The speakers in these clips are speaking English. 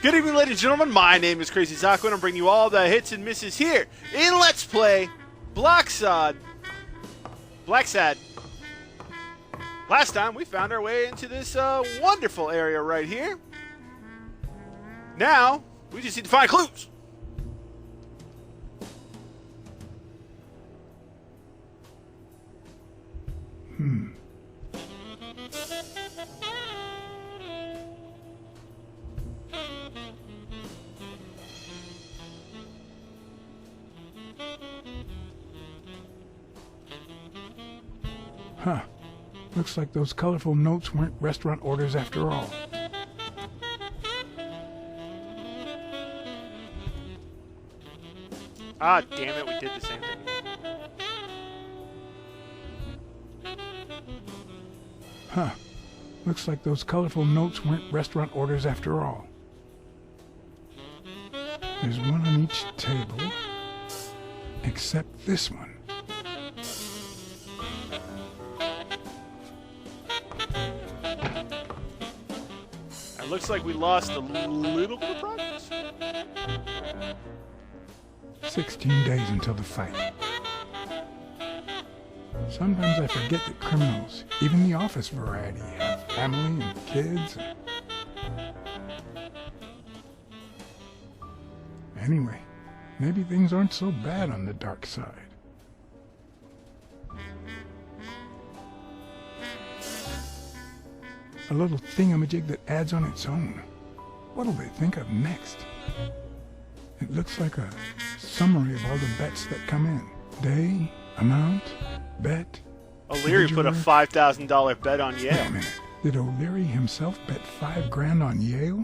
Good evening, ladies and gentlemen. My name is Crazy Zaku, and I'm bringing you all the hits and misses here in Let's Play Blacksad. Last time, we found our way into this wonderful area right here. Now, we just need to find clues. Huh. Looks like those colorful notes weren't restaurant orders after all. Ah, damn it, we did the same thing. Huh. Looks like those colorful notes weren't restaurant orders after all. There's one on each table, except this one. It looks like we lost a little bit of progress. 16 days until the fight. Sometimes I forget that criminals, even the office variety, have family and kids. Anyway, maybe things aren't so bad on the dark side. A little thingamajig that adds on its own. What'll they think of next? It looks like a summary of all the bets that come in. Day, amount, bet. O'Leary put a $5,000 bet on Yale. Wait a minute. Did O'Leary himself bet $5 grand on Yale?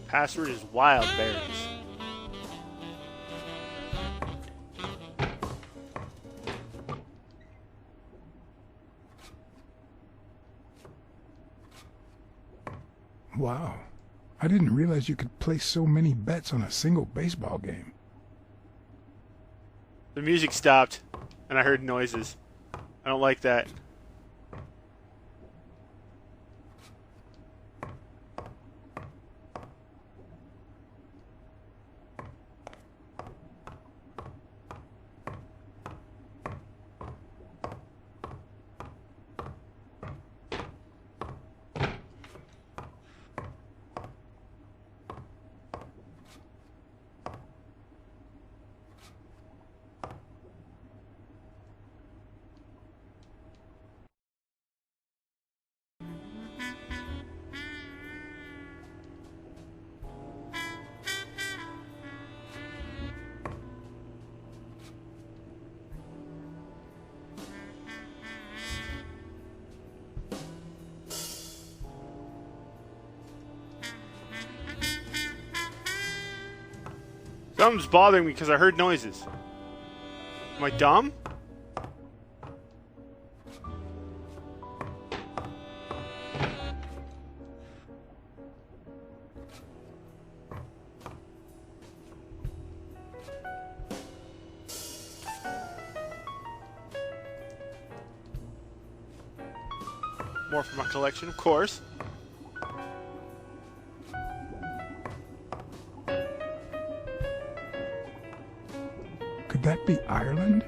Password is wild berries. Wow. I didn't realize you could place so many bets on a single baseball game. The music stopped, and I heard noises. I don't like that. Something's bothering me because I heard noises. Am I dumb? More for my collection, of course. Could that be Ireland?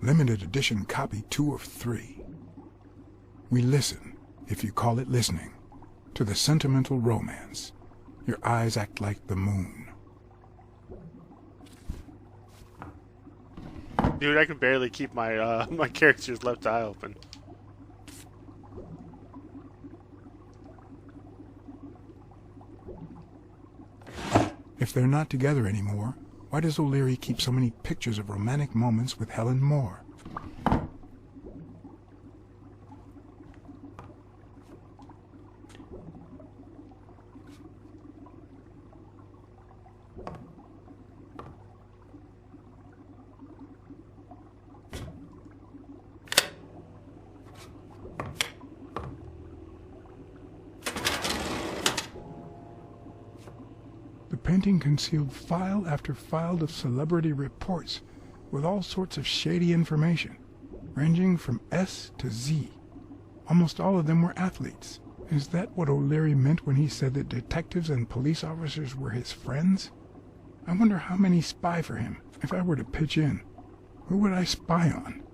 Limited edition copy 2 of 3. We listen, if you call it listening, to the sentimental romance. Your eyes act like the moon. Dude, I can barely keep my my character's left eye open. If they're not together anymore, why does O'Leary keep so many pictures of romantic moments with Helen Moore? painting concealed file after file of celebrity reports with all sorts of shady information, ranging from S to Z. Almost all of them were athletes. Is that what O'Leary meant when he said that detectives and police officers were his friends? I wonder how many spy for him. If I were to pitch in, who would I spy on?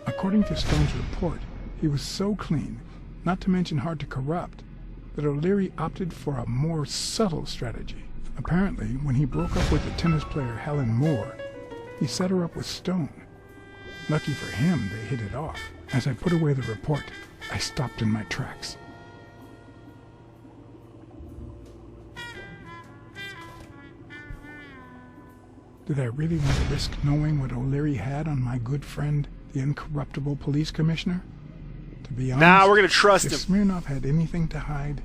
According to Stone's report, he was so clean, not to mention hard to corrupt, that O'Leary opted for a more subtle strategy. Apparently, when he broke up with the tennis player Helen Moore, he set her up with Stone. Lucky for him, they hit it off. As I put away the report, I stopped in my tracks. Did I really want to risk knowing what O'Leary had on my good friend, the incorruptible police commissioner? To be honest, nah, we're gonna trust him. If Smirnoff had anything to hide,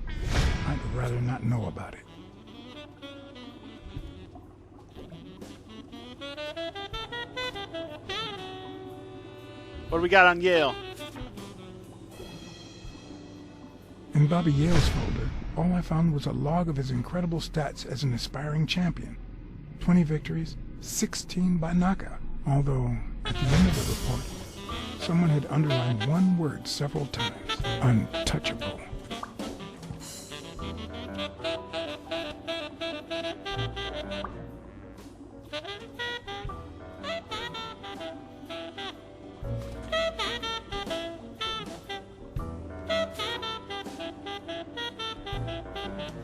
I'd rather not know about it. What do we got on Yale? In Bobby Yale's folder, all I found was a log of his incredible stats as an aspiring champion. 20 victories, 16 by knockout. Although, at the end of the report, someone had underlined one word several times: untouchable.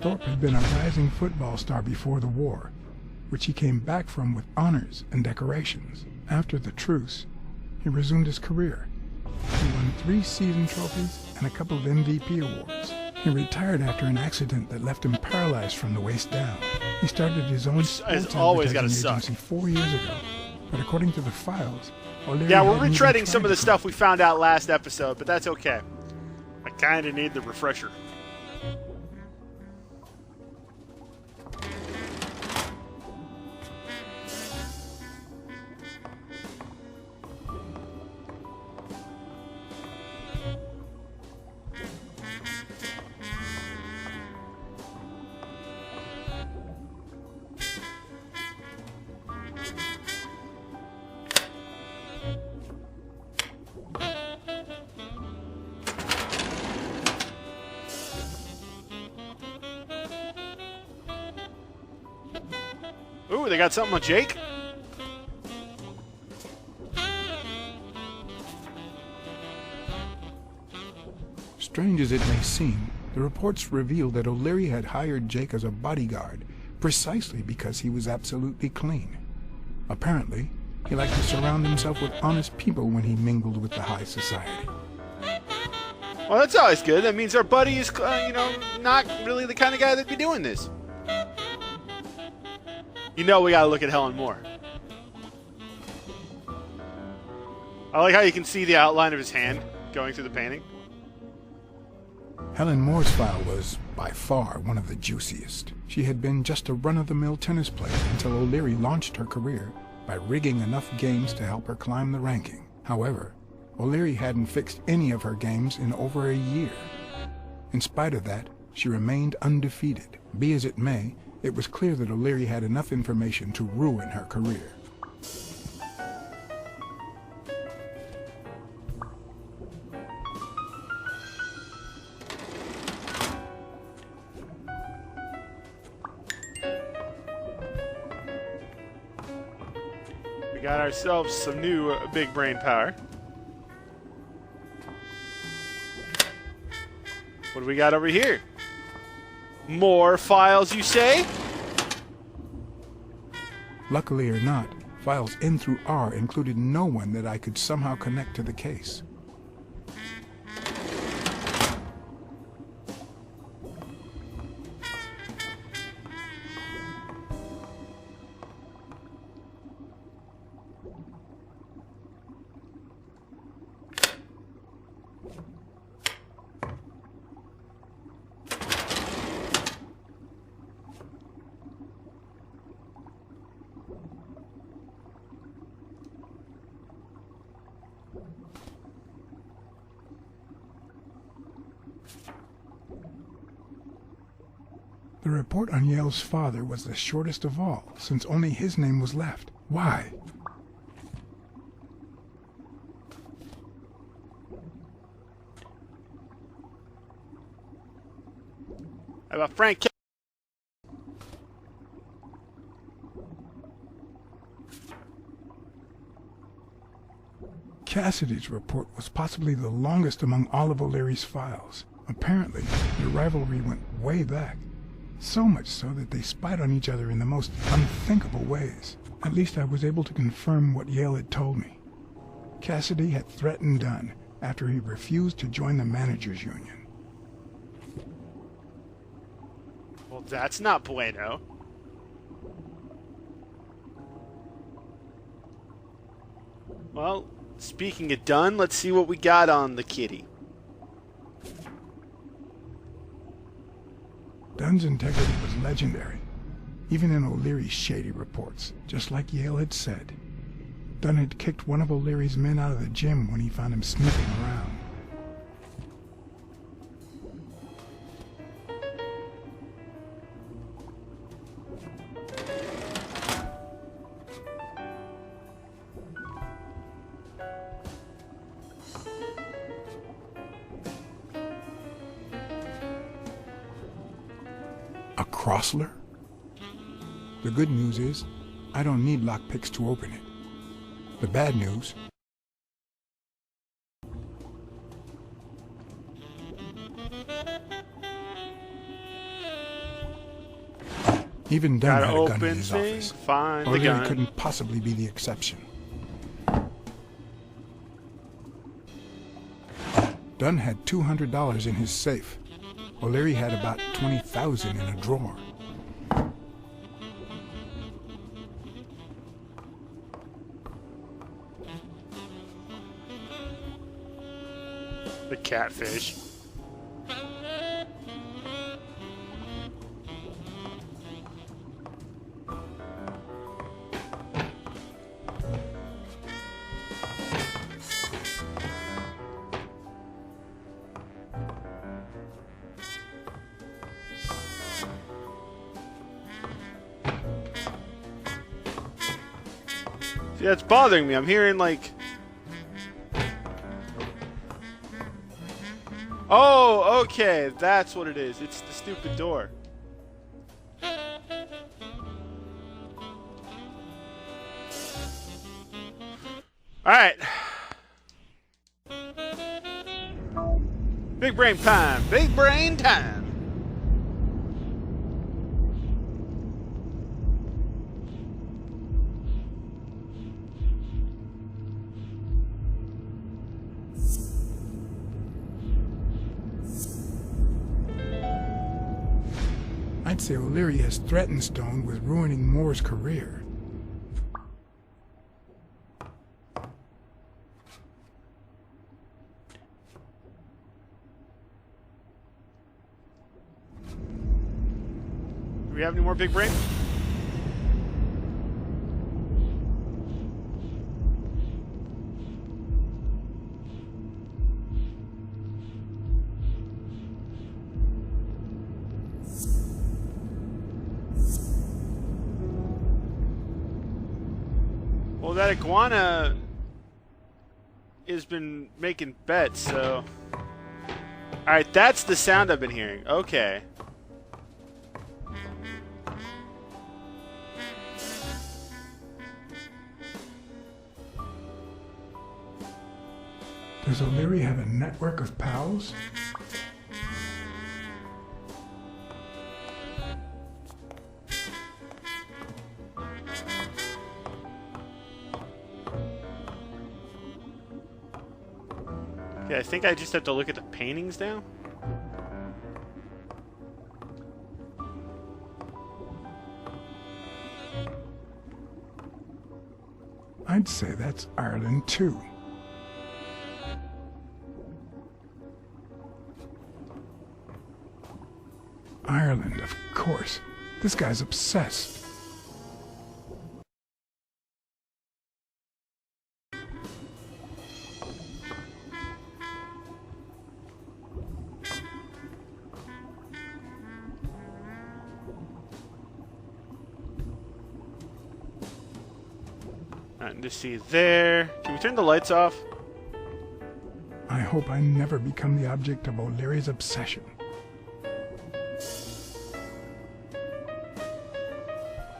Thorpe had been a rising football star before the war, which he came back from with honors and decorations. After the truce, he resumed his career. He won 3 season trophies and a couple of MVP awards. He retired after an accident that left him paralyzed from the waist down. He started his own sports advertising agency 4 years ago, but according to the files, O'Leary yeah, we're hadn't even retreading tried some of the to stuff we found out last episode, but that's okay. I kind of need the refresher. Ooh, they got something on Jake? Strange as it may seem, the reports reveal that O'Leary had hired Jake as a bodyguard precisely because he was absolutely clean. Apparently, he liked to surround himself with honest people when he mingled with the high society. Well, that's always good. That means our buddy is, not really the kind of guy that'd be doing this. You know we gotta look at Helen Moore. I like how you can see the outline of his hand going through the painting. Helen Moore's file was, by far, one of the juiciest. She had been just a run-of-the-mill tennis player until O'Leary launched her career by rigging enough games to help her climb the ranking. However, O'Leary hadn't fixed any of her games in over a year. In spite of that, she remained undefeated. Be as it may, it was clear that O'Leary had enough information to ruin her career. We got ourselves some new big brain power. What do we got over here? More files, you say? Luckily or not, files N through R included no one that I could somehow connect to the case. The report on Yale's father was the shortest of all, since only his name was left. Why? How about Frank? Cassidy's report was possibly the longest among all of O'Leary's files. Apparently, their rivalry went way back. So much so that they spied on each other in the most unthinkable ways. At least I was able to confirm what Yale had told me. Cassidy had threatened Dunn after he refused to join the managers' union. Well, that's not bueno. Well, speaking of Dunn, let's see what we got on the kitty. Dunn's integrity was legendary, even in O'Leary's shady reports, just like Yale had said. Dunn had kicked one of O'Leary's men out of the gym when he found him sniffing around. A Crossler? The good news is, I don't need lockpicks to open it. The bad news... Even Dunn had a gun in his office. Find the O'Leary gun. couldn't possibly be the exception. Dunn had $200 in his safe. O'Leary had about $20,000 in a drawer. The catfish. See, that's bothering me. I'm hearing like... Oh, okay. That's what it is. It's the stupid door. Alright. Big brain time. Big brain time. I'd say O'Leary has threatened Stone with ruining Moore's career. Do we have any more big brain? Well, that iguana has been making bets, so... Alright, that's the sound I've been hearing. Okay. Does O'Leary have a network of pals? Okay, I think I just have to look at the paintings now. I'd say that's Ireland too. Ireland, of course. This guy's obsessed. Nothing to see there. Can we turn the lights off? I hope I never become the object of O'Leary's obsession.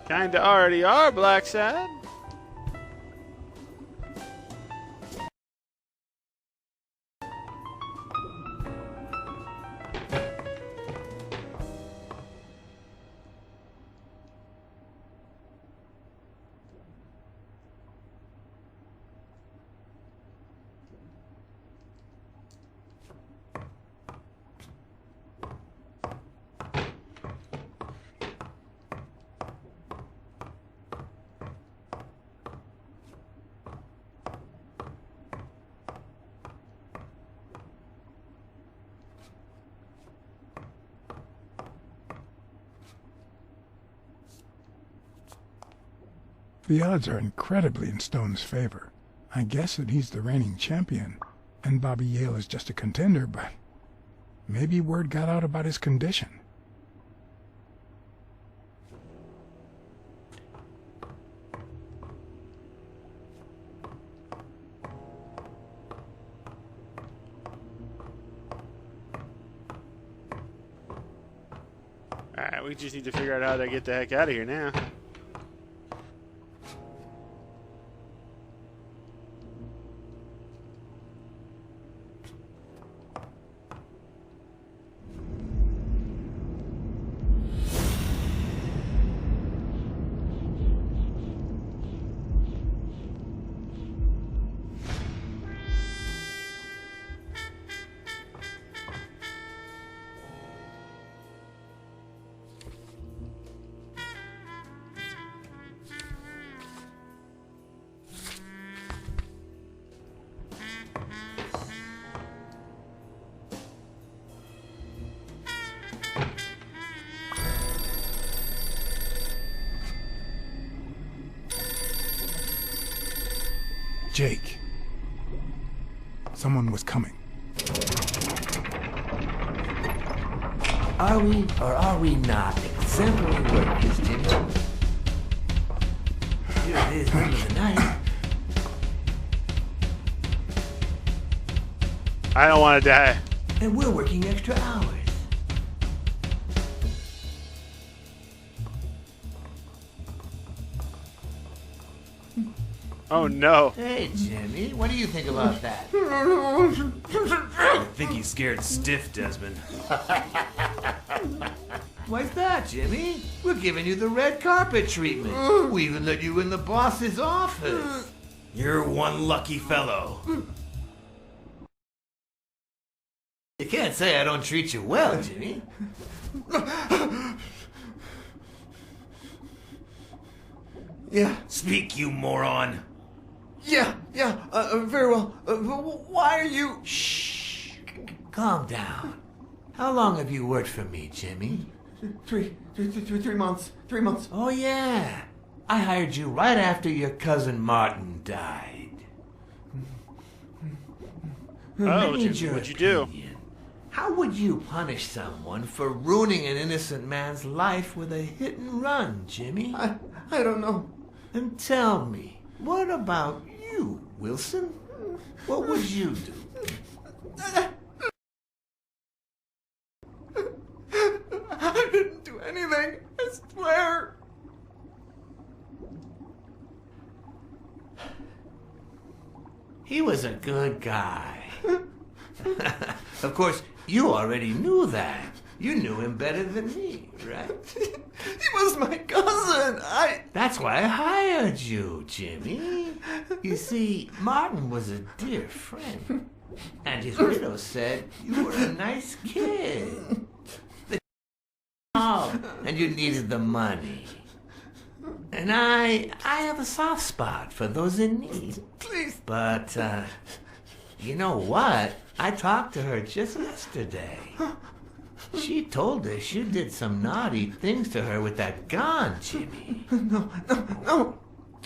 Kinda already are, Blacksad. The odds are incredibly in Stone's favor. I guess that he's the reigning champion, and Bobby Yale is just a contender, but maybe word got out about his condition. Alright, we just need to figure out how to get the heck out of here now. Jake. Someone was coming. Are we or are we not exemplary workers, Jimmy? Here it is, middle of the night. I don't want to die. And we're working extra hours. Oh no. Hey, Jimmy, what do you think about that? I think he's scared stiff, Desmond. Why's that, Jimmy? We're giving you the red carpet treatment. We even let you in the boss's office. You're one lucky fellow. You can't say I don't treat you well, Jimmy. Yeah, Speak, you moron. very well. Why are you... Shh. Calm down. How long have you worked for me, Jimmy? 3 months. 3 months. Oh, yeah. I hired you right after your cousin Martin died. Oh, I need what'd your you do? opinion. How would you punish someone for ruining an innocent man's life with a hit and run, Jimmy? I don't know. And tell me, what about you, Wilson? What would you do? I didn't do anything. I swear. He was a good guy. Of course, you already knew that. You knew him better than me, right? He was my cousin. That's why I hired you, Jimmy. You see, Martin was a dear friend. And his widow said you were a nice kid. And you needed the money. And I have a soft spot for those in need. Please. But, you know what? I talked to her just yesterday. She told us you did some naughty things to her with that gun, Jimmy. No.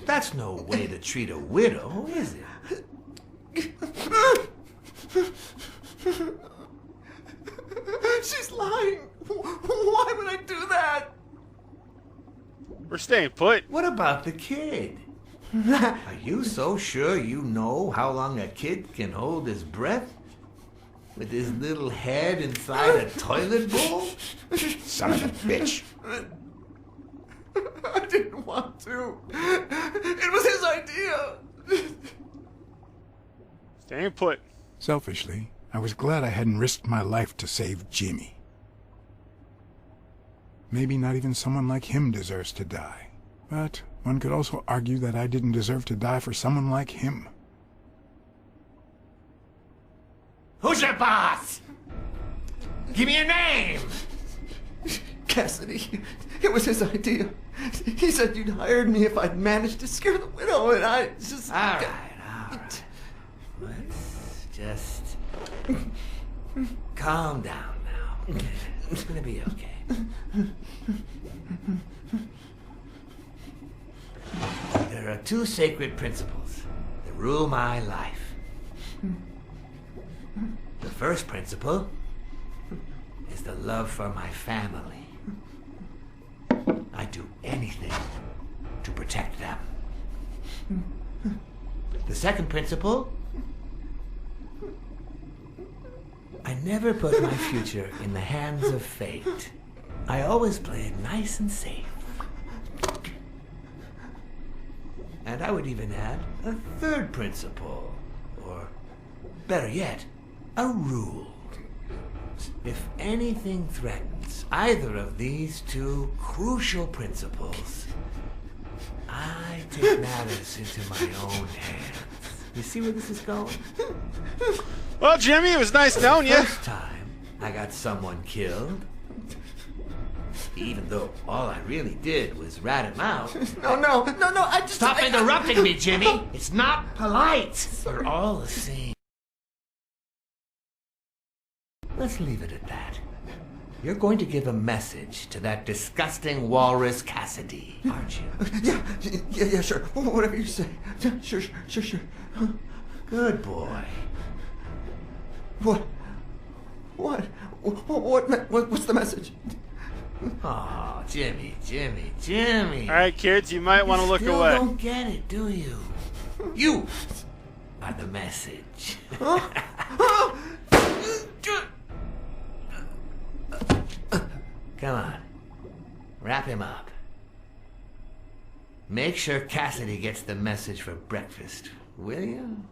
That's no way to treat a widow, is it? She's lying. Why would I do that? We're staying put. What about the kid? Are you so sure you know how long a kid can hold his breath? With his little head inside a toilet bowl? Son of a bitch. I didn't want to. It was his idea. Staying put. Selfishly, I was glad I hadn't risked my life to save Jimmy. Maybe not even someone like him deserves to die. But one could also argue that I didn't deserve to die for someone like him. Who's your boss? Give me your name! Cassidy, it was his idea. He said you'd hired me if I'd managed to scare the widow, and I just... All right. Let's just calm down now. Okay? It's gonna be okay. There are two sacred principles that rule my life. The first principle is the love for my family. I'd do anything to protect them. The second principle, I never put my future in the hands of fate. I always play it nice and safe. And I would even add a third principle, or better yet, a rule. If anything threatens either of these two crucial principles, I take matters into my own hands. You see where this is going? Well, Jimmy, it was nice knowing you. First time I got someone killed, even though all I really did was rat him out. No, I just... Stop interrupting me, Jimmy! It's not polite! We're all the same. Let's leave it at that. You're going to give a message to that disgusting walrus Cassidy, aren't you? Yeah, sure. Whatever you say. Sure. Good boy. What's the message? Oh, Jimmy. All right, kids, you might want to look Still away. don't get it, do you? You are the message. Come on. Wrap him up. Make sure Cassidy gets the message for breakfast, will you?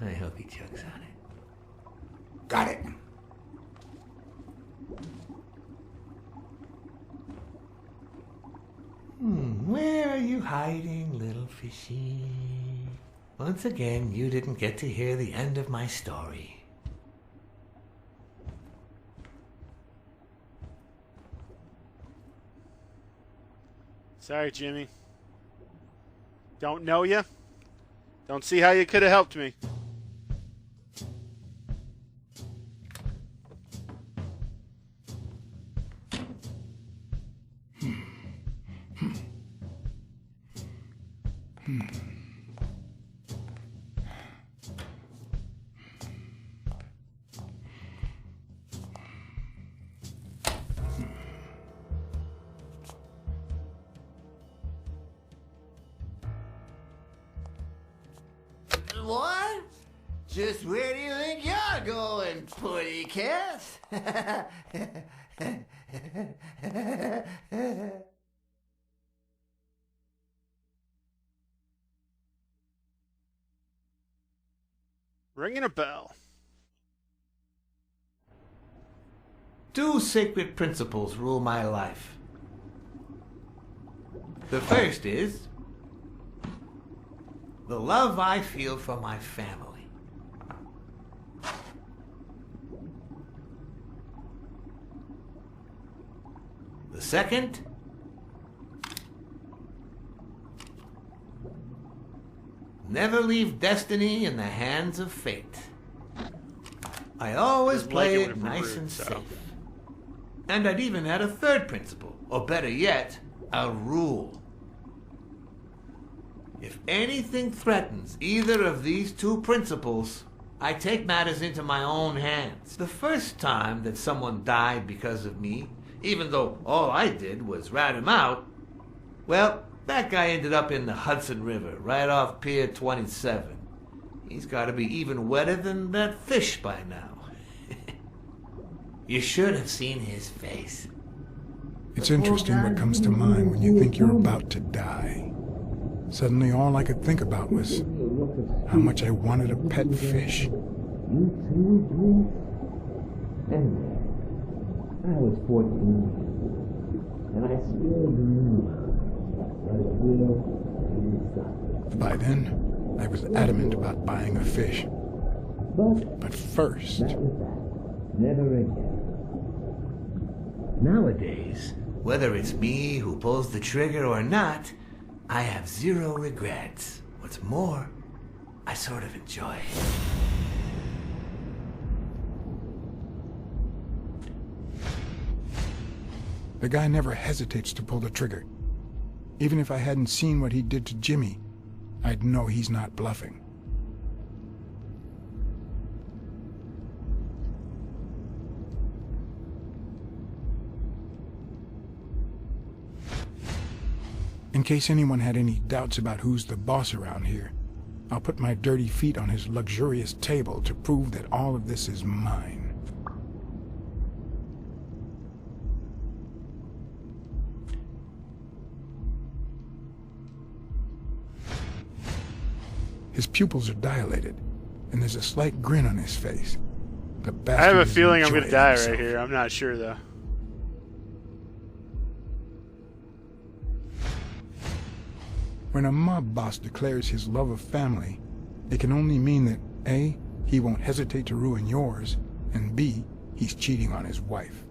I hope he chugs on it. Got it. Where are you hiding, little fishy? Once again, you didn't get to hear the end of my story. Sorry, Jimmy. Don't know you. Don't see how you could have helped me. What? Just where do you think you're going, putty cat? Ringing a bell. Two sacred principles rule my life. The first is the love I feel for my family. The second, never leave destiny in the hands of fate. I always Doesn't play like it it when we're nice rude, and so. safe. And I'd even add a third principle, or better yet, a rule. If anything threatens either of these two principles, I take matters into my own hands. The first time that someone died because of me, even though all I did was rat him out, well, That guy ended up in the Hudson River, right off Pier 27. He's got to be even wetter than that fish by now. You should have seen his face. It's interesting what comes to mind when you think you're about to die. Suddenly all I could think about was how much I wanted a pet fish. Anyway, I was 14, and I still dream what it will be. By then, I was adamant about buying a fish. But first... That was that. Never again. Nowadays, whether it's me who pulls the trigger or not, I have zero regrets. What's more, I sort of enjoy it. The guy never hesitates to pull the trigger. Even if I hadn't seen what he did to Jimmy, I'd know he's not bluffing. In case anyone had any doubts about who's the boss around here, I'll put my dirty feet on his luxurious table to prove that all of this is mine. His pupils are dilated, and there's a slight grin on his face. The bastard I have a is feeling I'm going to die enjoying right himself. here. I'm not sure, though. When a mob boss declares his love of family, it can only mean that A, he won't hesitate to ruin yours, and B, he's cheating on his wife.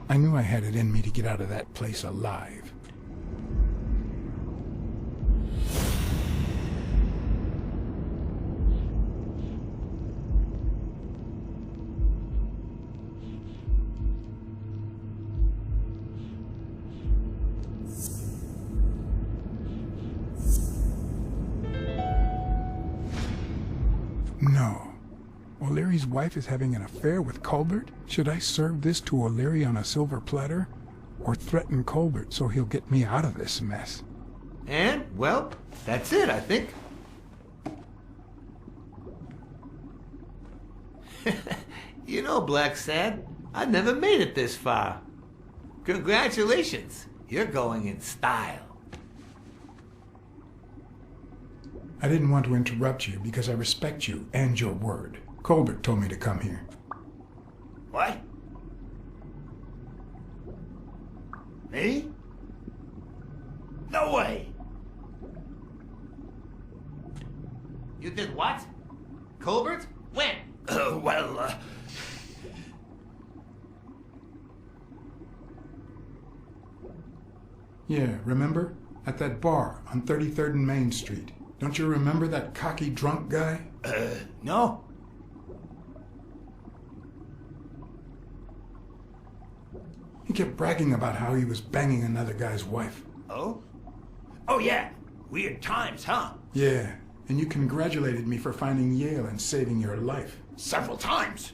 I knew I had it in me to get out of that place alive. No. O'Leary's wife is having an affair with Colbert? Should I serve this to O'Leary on a silver platter? Or threaten Colbert so he'll get me out of this mess? And, well, that's it, I think. You know, Blacksad, I never made it this far. Congratulations. You're going in style. I didn't want to interrupt you because I respect you and your word. Colbert told me to come here. What? Me? No way. You did what? Colbert? When? Yeah, remember? At that bar on 33rd and Main Street. Don't you remember that cocky drunk guy? No. He kept bragging about how he was banging another guy's wife. Oh? Oh, yeah. Weird times, huh? Yeah, and you congratulated me for finding Yale and saving your life. Several times.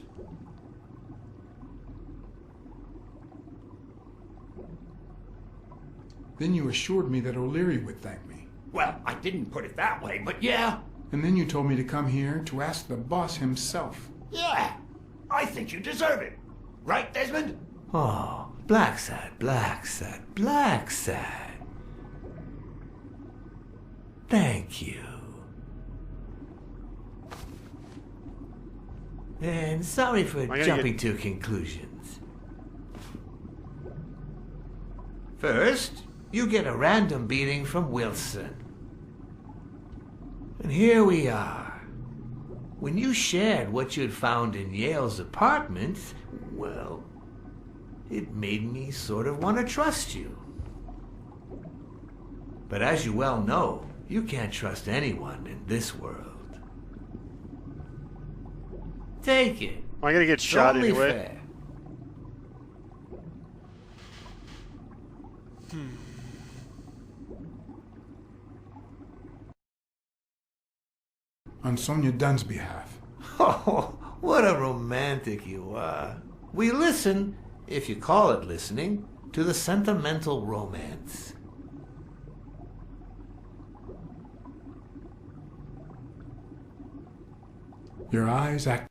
Then you assured me that O'Leary would thank me. Well, I didn't put it that way, but yeah. And then you told me to come here to ask the boss himself. Yeah. I think you deserve it. Right, Desmond? Oh, Blacksad. Thank you. And sorry for jumping to conclusions. First, you get a random beating from Wilson. And here we are. When you shared what you'd found in Yale's apartment, well, it made me sort of want to trust you. But as you well know, you can't trust anyone in this world. Take it. I'm going to get shot Only anyway. fair. On Sonia Dunn's behalf. Oh, what a romantic you are. We listen, if you call it listening, to the sentimental romance. Your eyes act...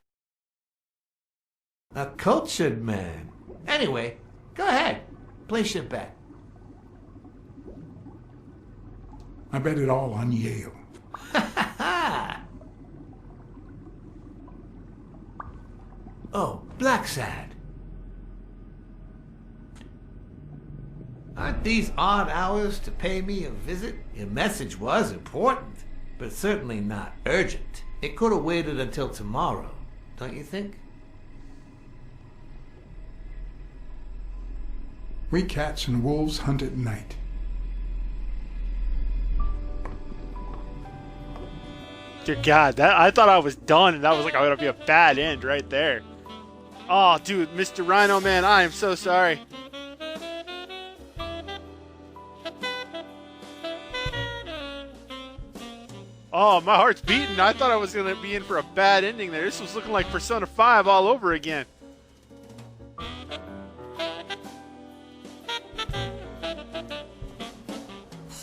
A cultured man. Anyway, go ahead. Place your bet. I bet it all on Yale. Oh, Blacksad. Aren't these odd hours to pay me a visit? Your message was important, but certainly not urgent. It could have waited until tomorrow, don't you think? We cats and wolves hunt at night. Dear God, I thought I was done, and that was like gonna be a bad end right there. Oh, dude, Mr. Rhino Man, I am so sorry. Oh, my heart's beating. I thought I was gonna be in for a bad ending there. This was looking like Persona 5 all over again.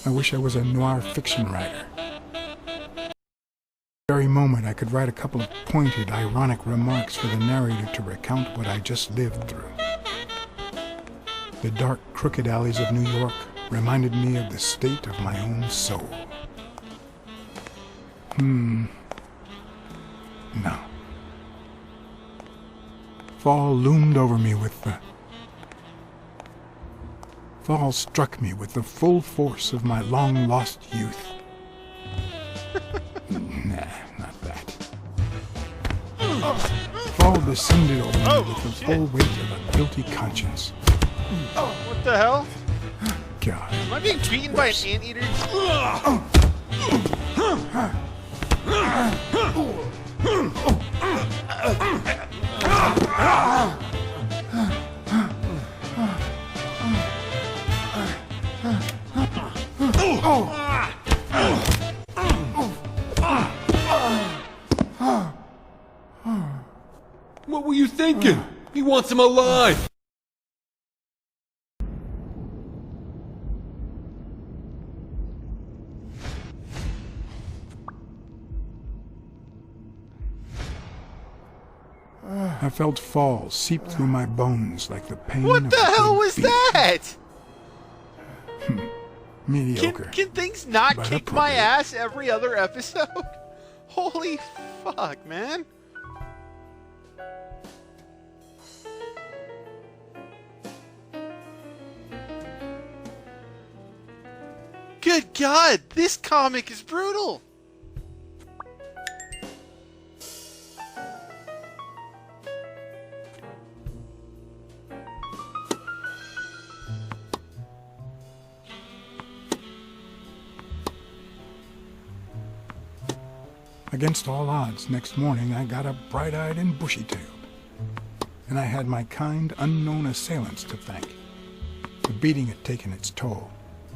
I wish I was a noir fiction writer. Very moment I could write a couple of pointed, ironic remarks for the narrator to recount what I just lived through. The dark, crooked alleys of New York reminded me of the state of my own soul. No. Fall loomed over me with the... Fall struck me with the full force of my long-lost youth. Nah, not that. Fall descended over me with the full weight of a guilty conscience. What the hell? God. Am I being beaten by an anteater? What were you thinking? He wants him alive! I felt fall seep through my bones like the pain What of the a hell big was beat. that? Mediocre. Can things not but kick my appropriate. ass every other episode? Holy fuck, man. Good God, this comic is brutal. Against all odds, next morning I got up bright-eyed and bushy-tailed. And I had my kind, unknown assailants to thank. The beating had taken its toll,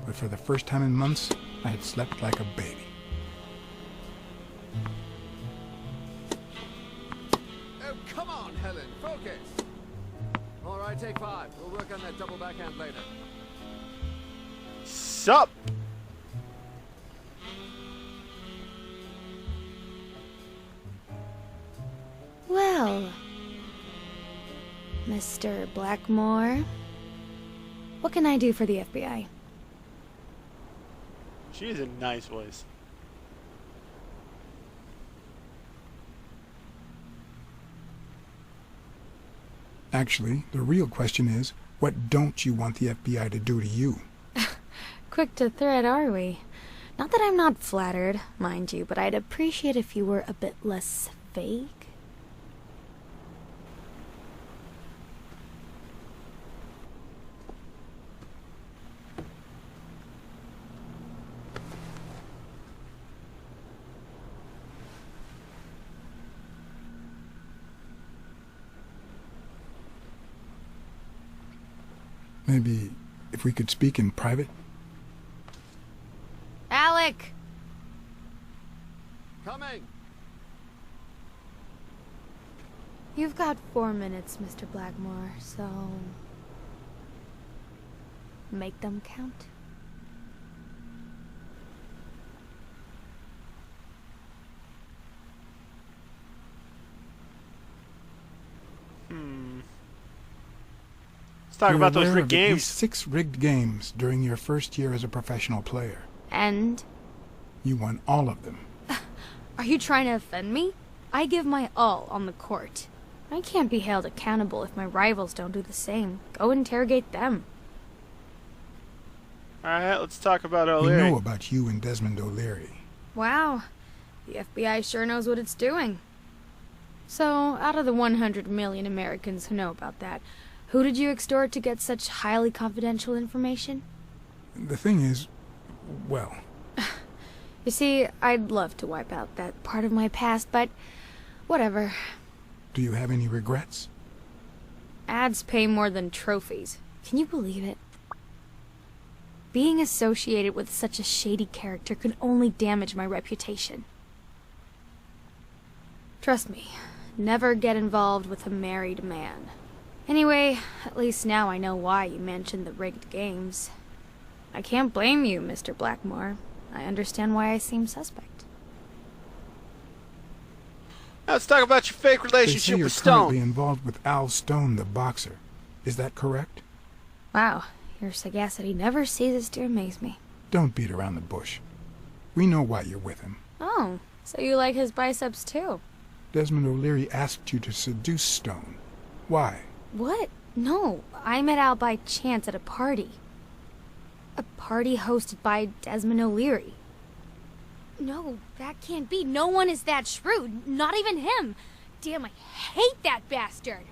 but for the first time in months, I had slept like a baby. Oh, come on, Helen, focus! All right, take 5. We'll work on that double backhand later. Sup? Well, Mr. Blackmore, what can I do for the FBI? She has a nice voice. Actually, the real question is, what don't you want the FBI to do to you? Quick to thread, are we? Not that I'm not flattered, mind you, but I'd appreciate if you were a bit less fake. Maybe if we could speak in private? Alec! Coming! You've got 4 minutes, Mr. Blackmore, so... make them count. Let's talk You're about those aware rigged of at games. least 6 rigged games during your first year as a professional player. And? You won all of them. Are you trying to offend me? I give my all on the court. I can't be held accountable if my rivals don't do the same. Go interrogate them. Alright, let's talk about We O'Leary. know about you and Desmond O'Leary. Wow. The FBI sure knows what it's doing. So, out of the 100 million Americans who know about that, who did you extort to get such highly confidential information? The thing is, well, You see, I'd love to wipe out that part of my past, but whatever. do you have any regrets? Ads pay more than trophies. Can you believe it? Being associated with such a shady character could only damage my reputation. Trust me, never get involved with a married man. Anyway, at least now I know why you mentioned the rigged games. I can't blame you, Mr. Blackmore. I understand why I seem suspect. Now let's talk about your fake They say relationship you're with currently Stone. involved with Al Stone, the boxer. Is that correct? Wow, your sagacity never ceases to amaze me. Don't beat around the bush. We know why you're with him. Oh, so you like his biceps too? Desmond O'Leary asked you to seduce Stone. Why? What? No, I met Al by chance at a party. A party hosted by Desmond O'Leary. No, that can't be. No one is that shrewd. Not even him. Damn, I hate that bastard.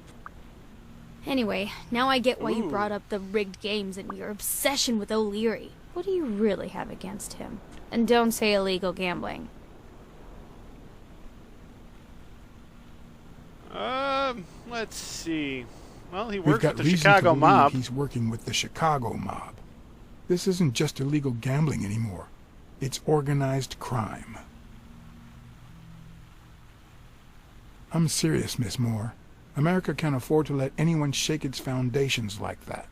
Anyway, now I get why you brought up the rigged games and your obsession with O'Leary. What do you really have against him? And don't say illegal gambling. Let's see. Well, he We've works got with the reason Chicago to believe mob. he's working with the Chicago mob. This isn't just illegal gambling anymore. It's organized crime. I'm serious, Miss Moore. America can't afford to let anyone shake its foundations like that.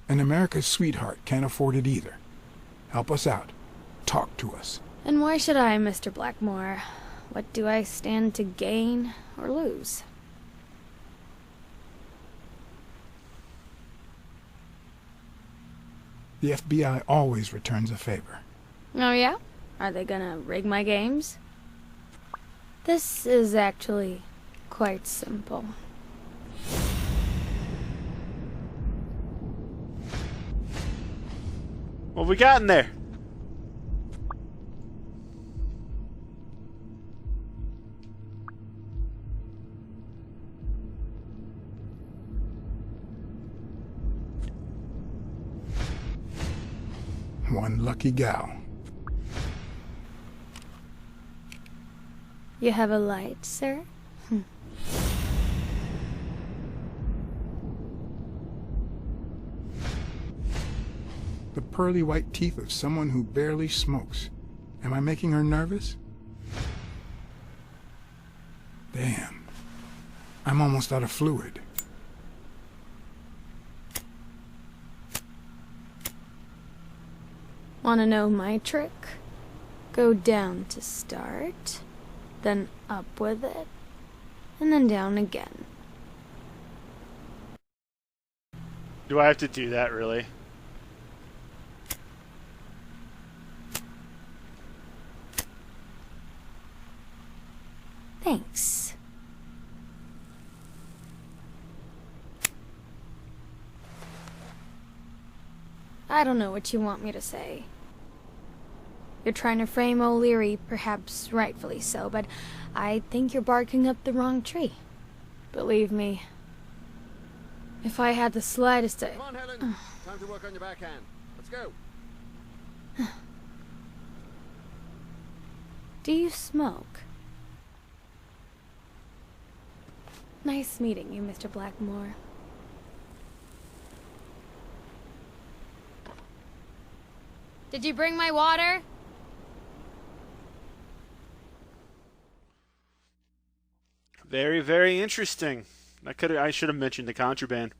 And America's sweetheart can't afford it either. Help us out. Talk to us. And why should I, Mr. Blackmore? What do I stand to gain or lose? The FBI always returns a favor. Oh yeah? Are they gonna rig my games? This is actually quite simple. What we got in there? One lucky gal. You have a light, sir? The pearly white teeth of someone who barely smokes. Am I making her nervous? Damn. I'm almost out of fluid. Wanna know my trick? Go down to start, then up with it, and then down again. Do I have to do that, really? Thanks. I don't know what you want me to say. You're trying to frame O'Leary, perhaps rightfully so, but I think you're barking up the wrong tree. Believe me, if I had the slightest... Come on, Helen. Time to work on your backhand. Let's go. Do you smoke? Nice meeting you, Mr. Blackmore. Did you bring my water? Very, very interesting. I should have mentioned the contraband.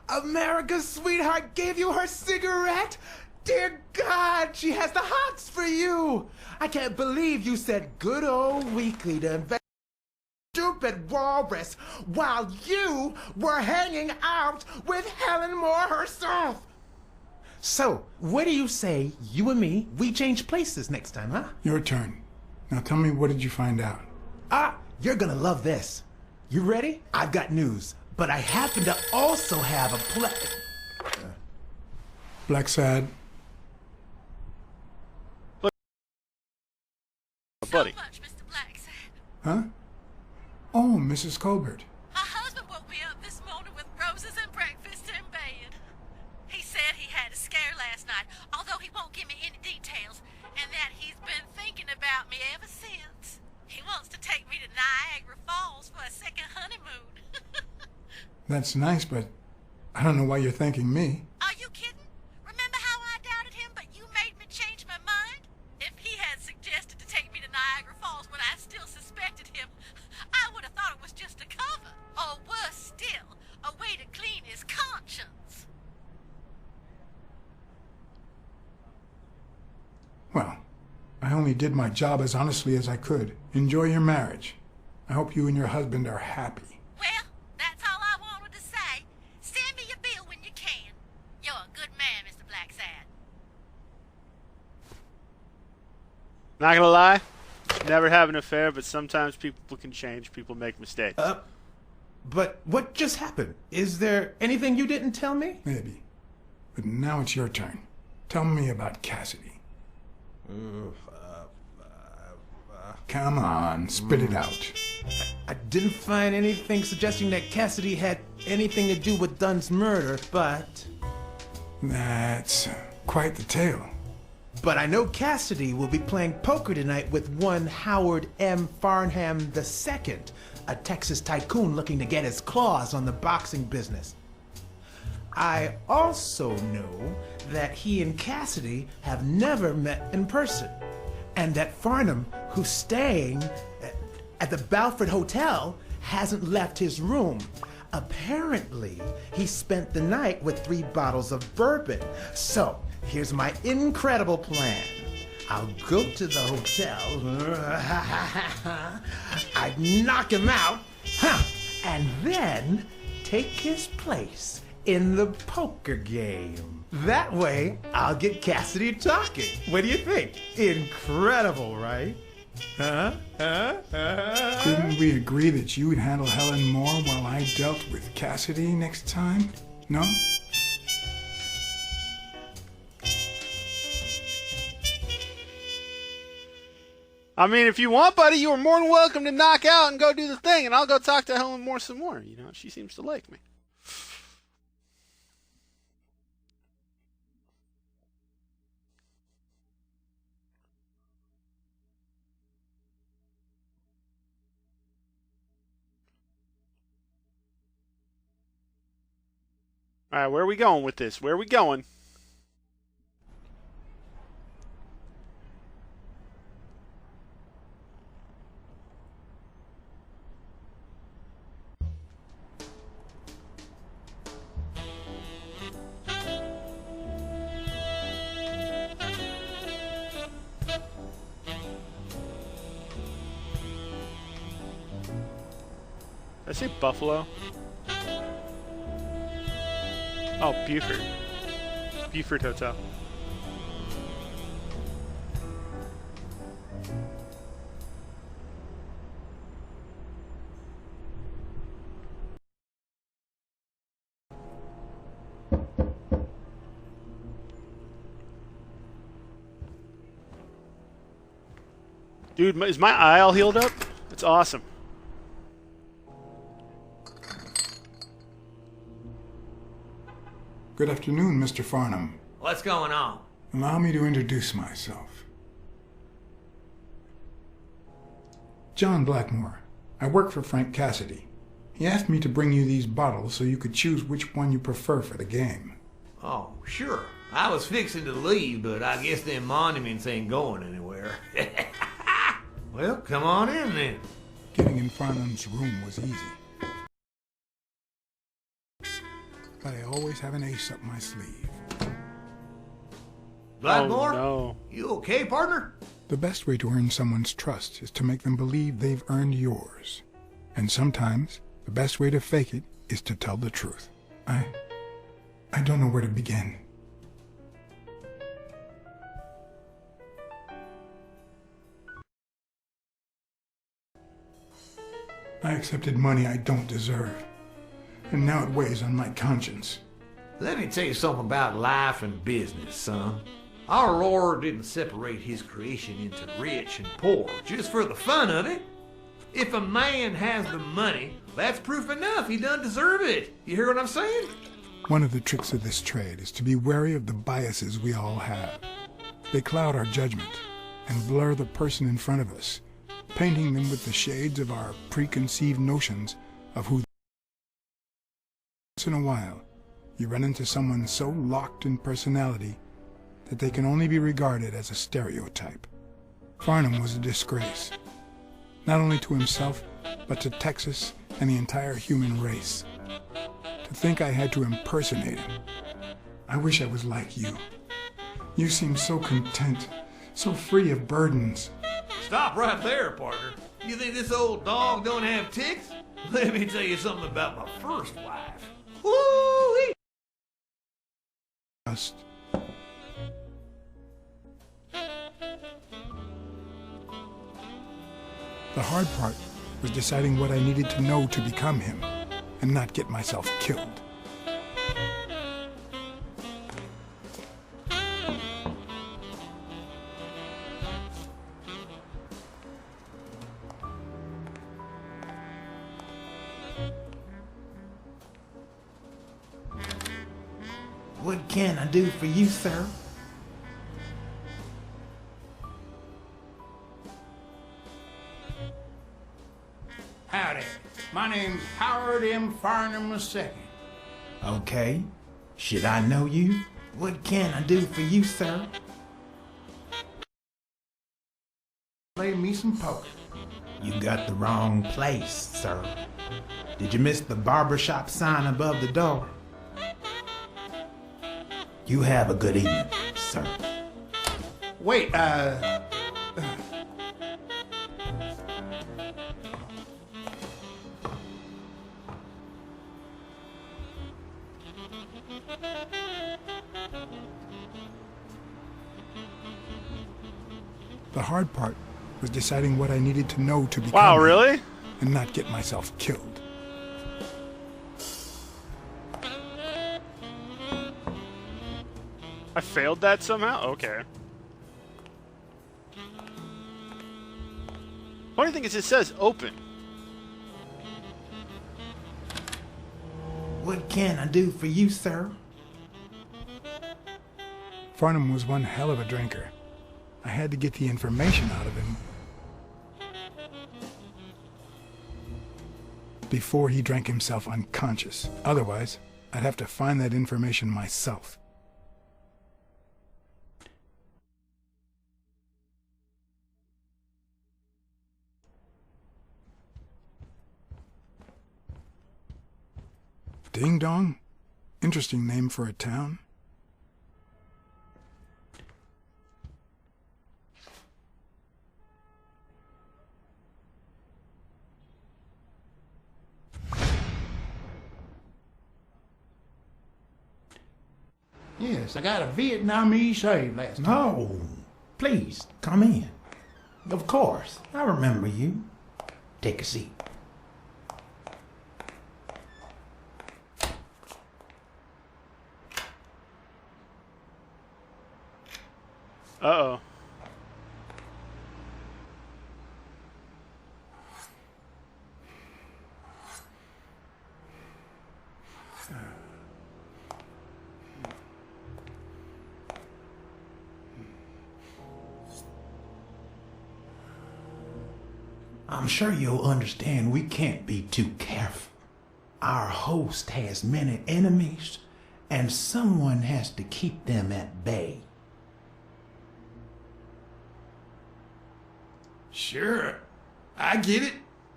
America's sweetheart gave you her cigarette? Dear God, she has the hots for you. I can't believe you said good old Weekly to invest stupid walrus while you were hanging out with Helen Moore herself. So, what do you say, you and me, we change places next time, huh? Your turn. Now tell me, what did you find out? You're gonna love this. You ready? I've got news, but I happen to also have a Blacksad. Buddy. So much, Mr. Blacksad. Huh? Oh, Mrs. Colbert. My husband woke me up this morning with roses and breakfast in bed. He said he had a scare last night, although he won't give me any details, and that he's been thinking about me ever since. He wants to take me to Niagara Falls for a second honeymoon. That's nice, but I don't know why you're thanking me. Are you kidding? Remember how I doubted him, but you made me change my mind? If he had suggested to take me to Niagara Falls when I still suspected him, I would have thought it was just a cover. Or worse still, a way to clean his conscience. Well, I only did my job as honestly as I could. Enjoy your marriage. I hope you and your husband are happy. Well, that's all I wanted to say. Send me your bill when you can. You're a good man, Mr. Blacksad. Not gonna lie, never have an affair, but sometimes people can change. People make mistakes. But what just happened? Is there anything you didn't tell me? Maybe. But now it's your turn. Tell me about Cassidy. Come on, spit it out. I didn't find anything suggesting that Cassidy had anything to do with Dunn's murder, but... That's quite the tale. But I know Cassidy will be playing poker tonight with one Howard M. Farnham II, a Texas tycoon looking to get his claws on the boxing business. I also know that he and Cassidy have never met in person, and that Farnham, who's staying at the Balford Hotel, hasn't left his room. Apparently, he spent the night with 3 bottles of bourbon. So, here's my incredible plan. I'll go to the hotel, I'd knock him out, and then take his place in the poker game. That way, I'll get Cassidy talking. What do you think? Incredible, right? Didn't we agree that you would handle Helen Moore while I dealt with Cassidy next time? No? I mean, if you want, buddy, you are more than welcome to knock out and go do the thing, and I'll go talk to Helen Moore some more. You know, she seems to like me. All right, where are we going with this? Where are we going? Did I say Buffalo? Oh, Buford. Buford Hotel. Dude, is my eye all healed up? That's awesome. Good afternoon, Mr. Farnham. What's going on? Allow me to introduce myself. John Blackmore. I work for Frank Cassidy. He asked me to bring you these bottles so you could choose which one you prefer for the game. Oh, sure. I was fixing to leave, but I guess them monuments ain't going anywhere. Well, come on in then. Getting in Farnham's room was easy. but I always have an ace up my sleeve. Blackmore? Oh, no. You okay, partner? The best way to earn someone's trust is to make them believe they've earned yours. And sometimes, the best way to fake it is to tell the truth. I don't know where to begin. I accepted money I don't deserve, and now it weighs on my conscience. Let me tell you something about life and business, son. Our Lord didn't separate his creation into rich and poor just for the fun of it. If a man has the money, that's proof enough he doesn't deserve it. You hear what I'm saying? One of the tricks of this trade is to be wary of the biases we all have. They cloud our judgment and blur the person in front of us, painting them with the shades of our preconceived notions of who. Once in a while, you run into someone so locked in personality that they can only be regarded as a stereotype. Farnham was a disgrace, not only to himself, but to Texas and the entire human race. To think I had to impersonate him. I wish I was like you. You seem so content, so free of burdens. Stop right there, partner. You think this old dog don't have ticks? Let me tell you something about my first wife. Woo-wee! Just the hard part was deciding what I needed to know to become him, and not get myself killed. What can I do for you, sir? Howdy. My name's Howard M. Farnham II. Okay. Should I know you? What can I do for you, sir? Play me some poker. You got the wrong place, sir. Did you miss the barbershop sign above the door? You have a good evening, sir. Wait, The hard part was deciding what I needed to know to become Wow, him, really? and not get myself killed. I failed that somehow? Okay. Funny thing is it says open. What can I do for you, sir? Farnham was one hell of a drinker. I had to get the information out of him before he drank himself unconscious. Otherwise, I'd have to find that information myself. Ding Dong? Interesting name for a town. yes, I got a Vietnamese save last time. No. Please, come in. Of course. I remember you. Take a seat. Uh-oh. I'm sure you'll understand we can't be too careful. Our host has many enemies, and someone has to keep them at bay. Sure, I get it.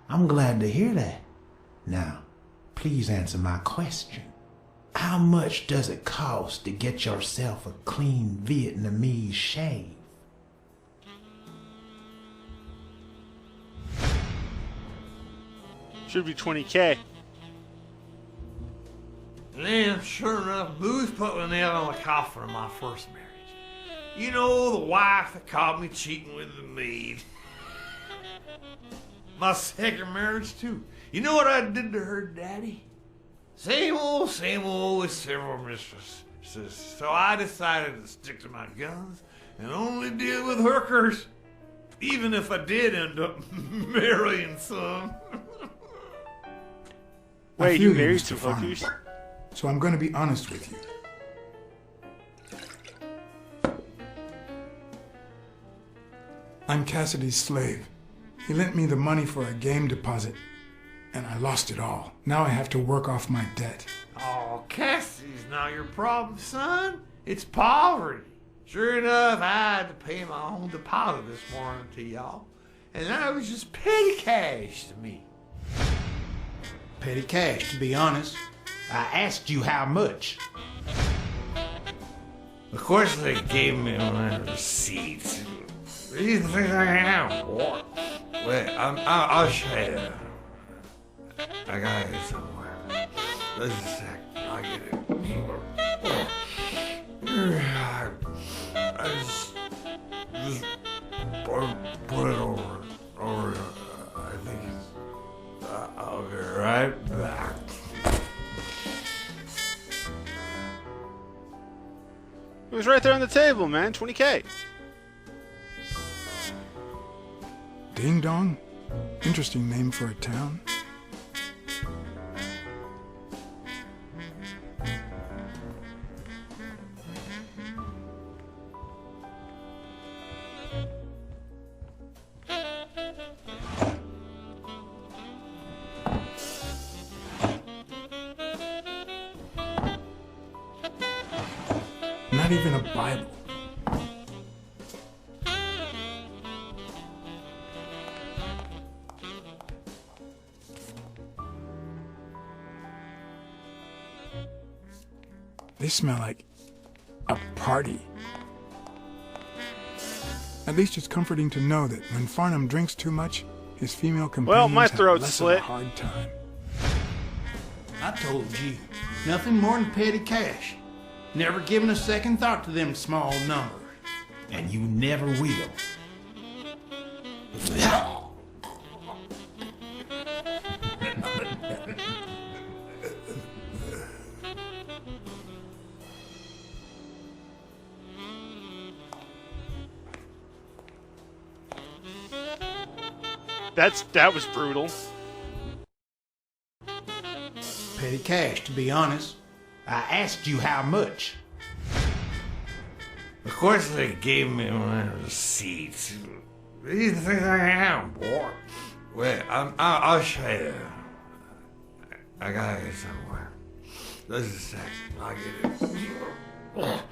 I'm glad to hear that. Now, please answer my question. how much does it cost to get yourself a clean Vietnamese shave? Should be 20K. Then, sure enough, Booth put the nail on the coffin of my first marriage. You know, the wife that caught me cheating with the maid. My second marriage, too. You know what I did to her daddy? Same old with several mistresses. So I decided to stick to my guns and only deal with hookers. Even if I did end up marrying some. Wait, you married some Mr. hookers? Farnham. So I'm going to be honest with you. I'm Cassidy's slave. He lent me the money for a game deposit, and I lost it all. Now I have to work off my debt. Oh, Cassidy's not your problem, son. It's poverty. Sure enough, I had to pay my own deposit this morning to y'all, and that was just petty cash to me. Petty cash, to be honest. I asked you how much. Of course, they gave me my receipts. These things I have. Wait, I'll show you. I got it somewhere. Just a sec. I'll get it. I just put it over. I think it's. I'll be right back. It was right there on the table, man. 20K. Ding Dong? Interesting name for a town. Not even a Bible. They smell like a party. At least it's comforting to know that when Farnham drinks too much, his female companions my have throat's less slit. of a hard time. I told you, nothing more than petty cash. Never given a second thought to them small numbers. And you never will. That was brutal. Petty cash, to be honest. I asked you how much. Of course, they gave me my receipts. These things I have, boy. Wait, I'll show you. I got it somewhere. Just a sec. I'll get it.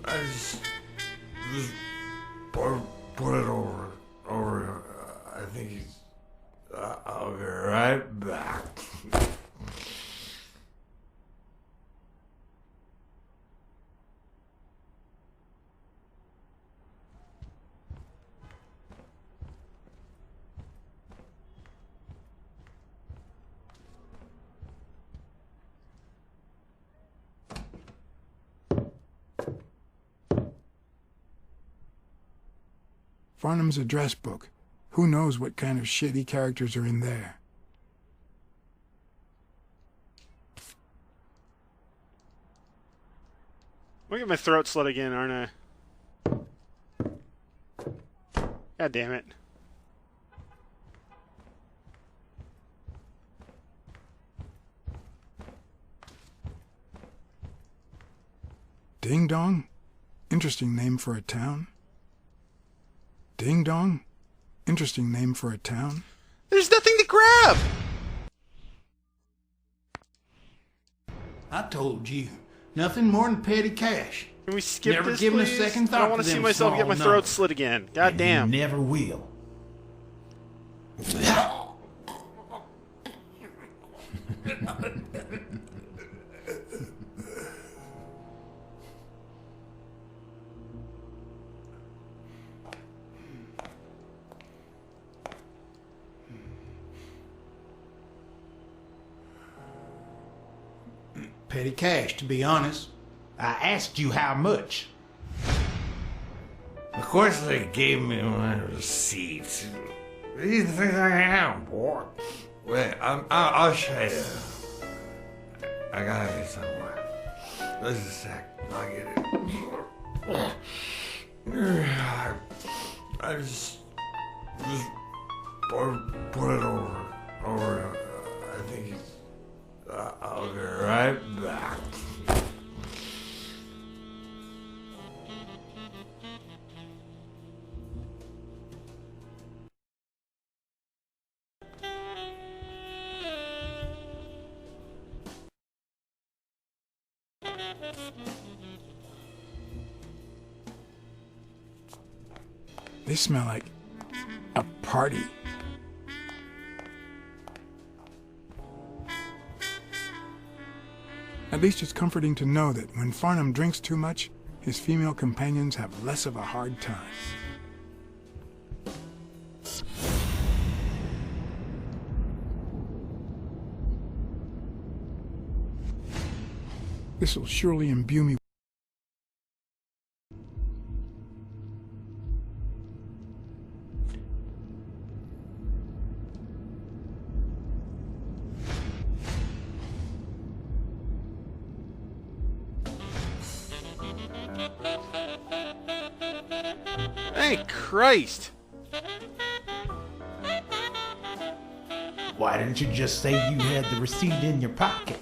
I just put it over. I think he's. I'll be right back. Farnham's address book. Who knows what kind of shitty characters are in there? I'm gonna get my throat slit again, aren't I? God damn it. Ding Dong? Interesting name for a town. Ding Dong? Interesting name for a town. There's nothing to grab! I told you, nothing more than petty cash. Can we skip Never this, given a please? second thought I don't want to to see them myself get my small throat numbers. slit again. God damn. You never will. Petty cash, to be honest. I asked you how much. Of course they gave me my receipt. These things I am, boy. Wait, I'll show you. I gotta get somewhere. Just a sec. I'll get it. I just put it over. I think it's. I'll be right back. They smell like a party. At least it's comforting to know that when Farnham drinks too much, his female companions have less of a hard time. This will surely imbue me. Hey, Christ! Why didn't you just say you had the receipt in your pocket?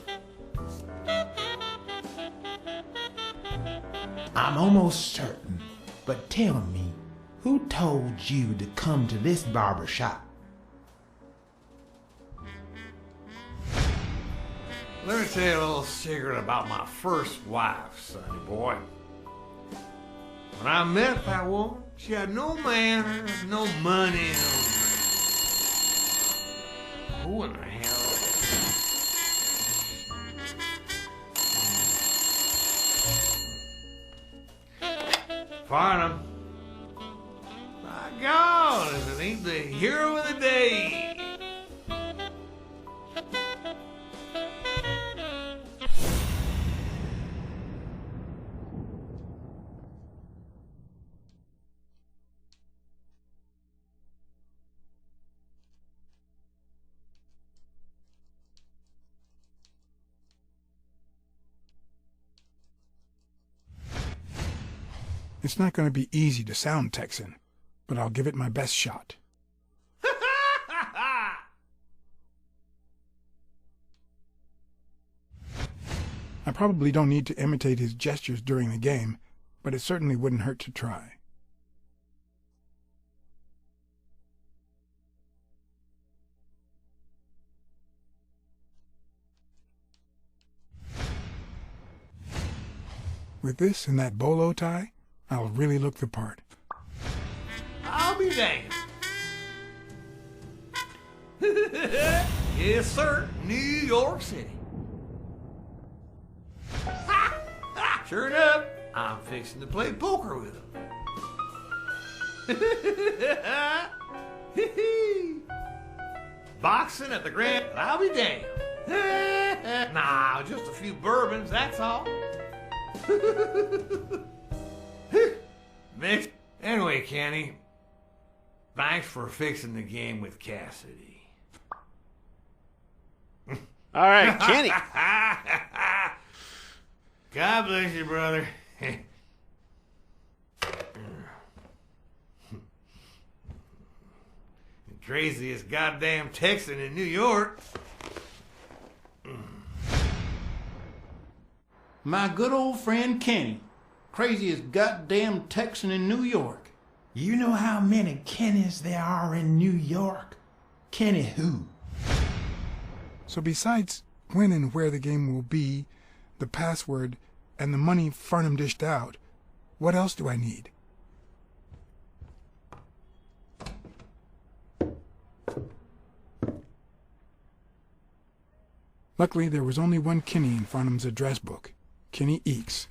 I'm almost certain, but tell me, who told you to come to this barber shop? Let me tell you a little secret about my first wife, sonny boy. When I met that woman, she had no manners, no money, Who in the hell? Farnham. My God, if it ain't the hero of the day. It's not going to be easy to sound Texan, but I'll give it my best shot. I probably don't need to imitate his gestures during the game, but it certainly wouldn't hurt to try. With this and that bolo tie, I'll really look the part. I'll be damned. Yes, sir. New York City. Sure enough, I'm fixing to play poker with him. Boxing at the Grand, I'll be damned. Nah, just a few bourbons, that's all. Mix. Anyway, Kenny, thanks for fixing the game with Cassidy. All right, Kenny. God bless you, brother. The craziest goddamn Texan in New York. My good old friend Kenny. Craziest goddamn Texan in New York. You know how many Kennys there are in New York? Kenny who? So besides when and where the game will be, the password, and the money Farnham dished out, what else do I need? Luckily, there was only one Kinney in Farnham's address book. Kinney Eakes,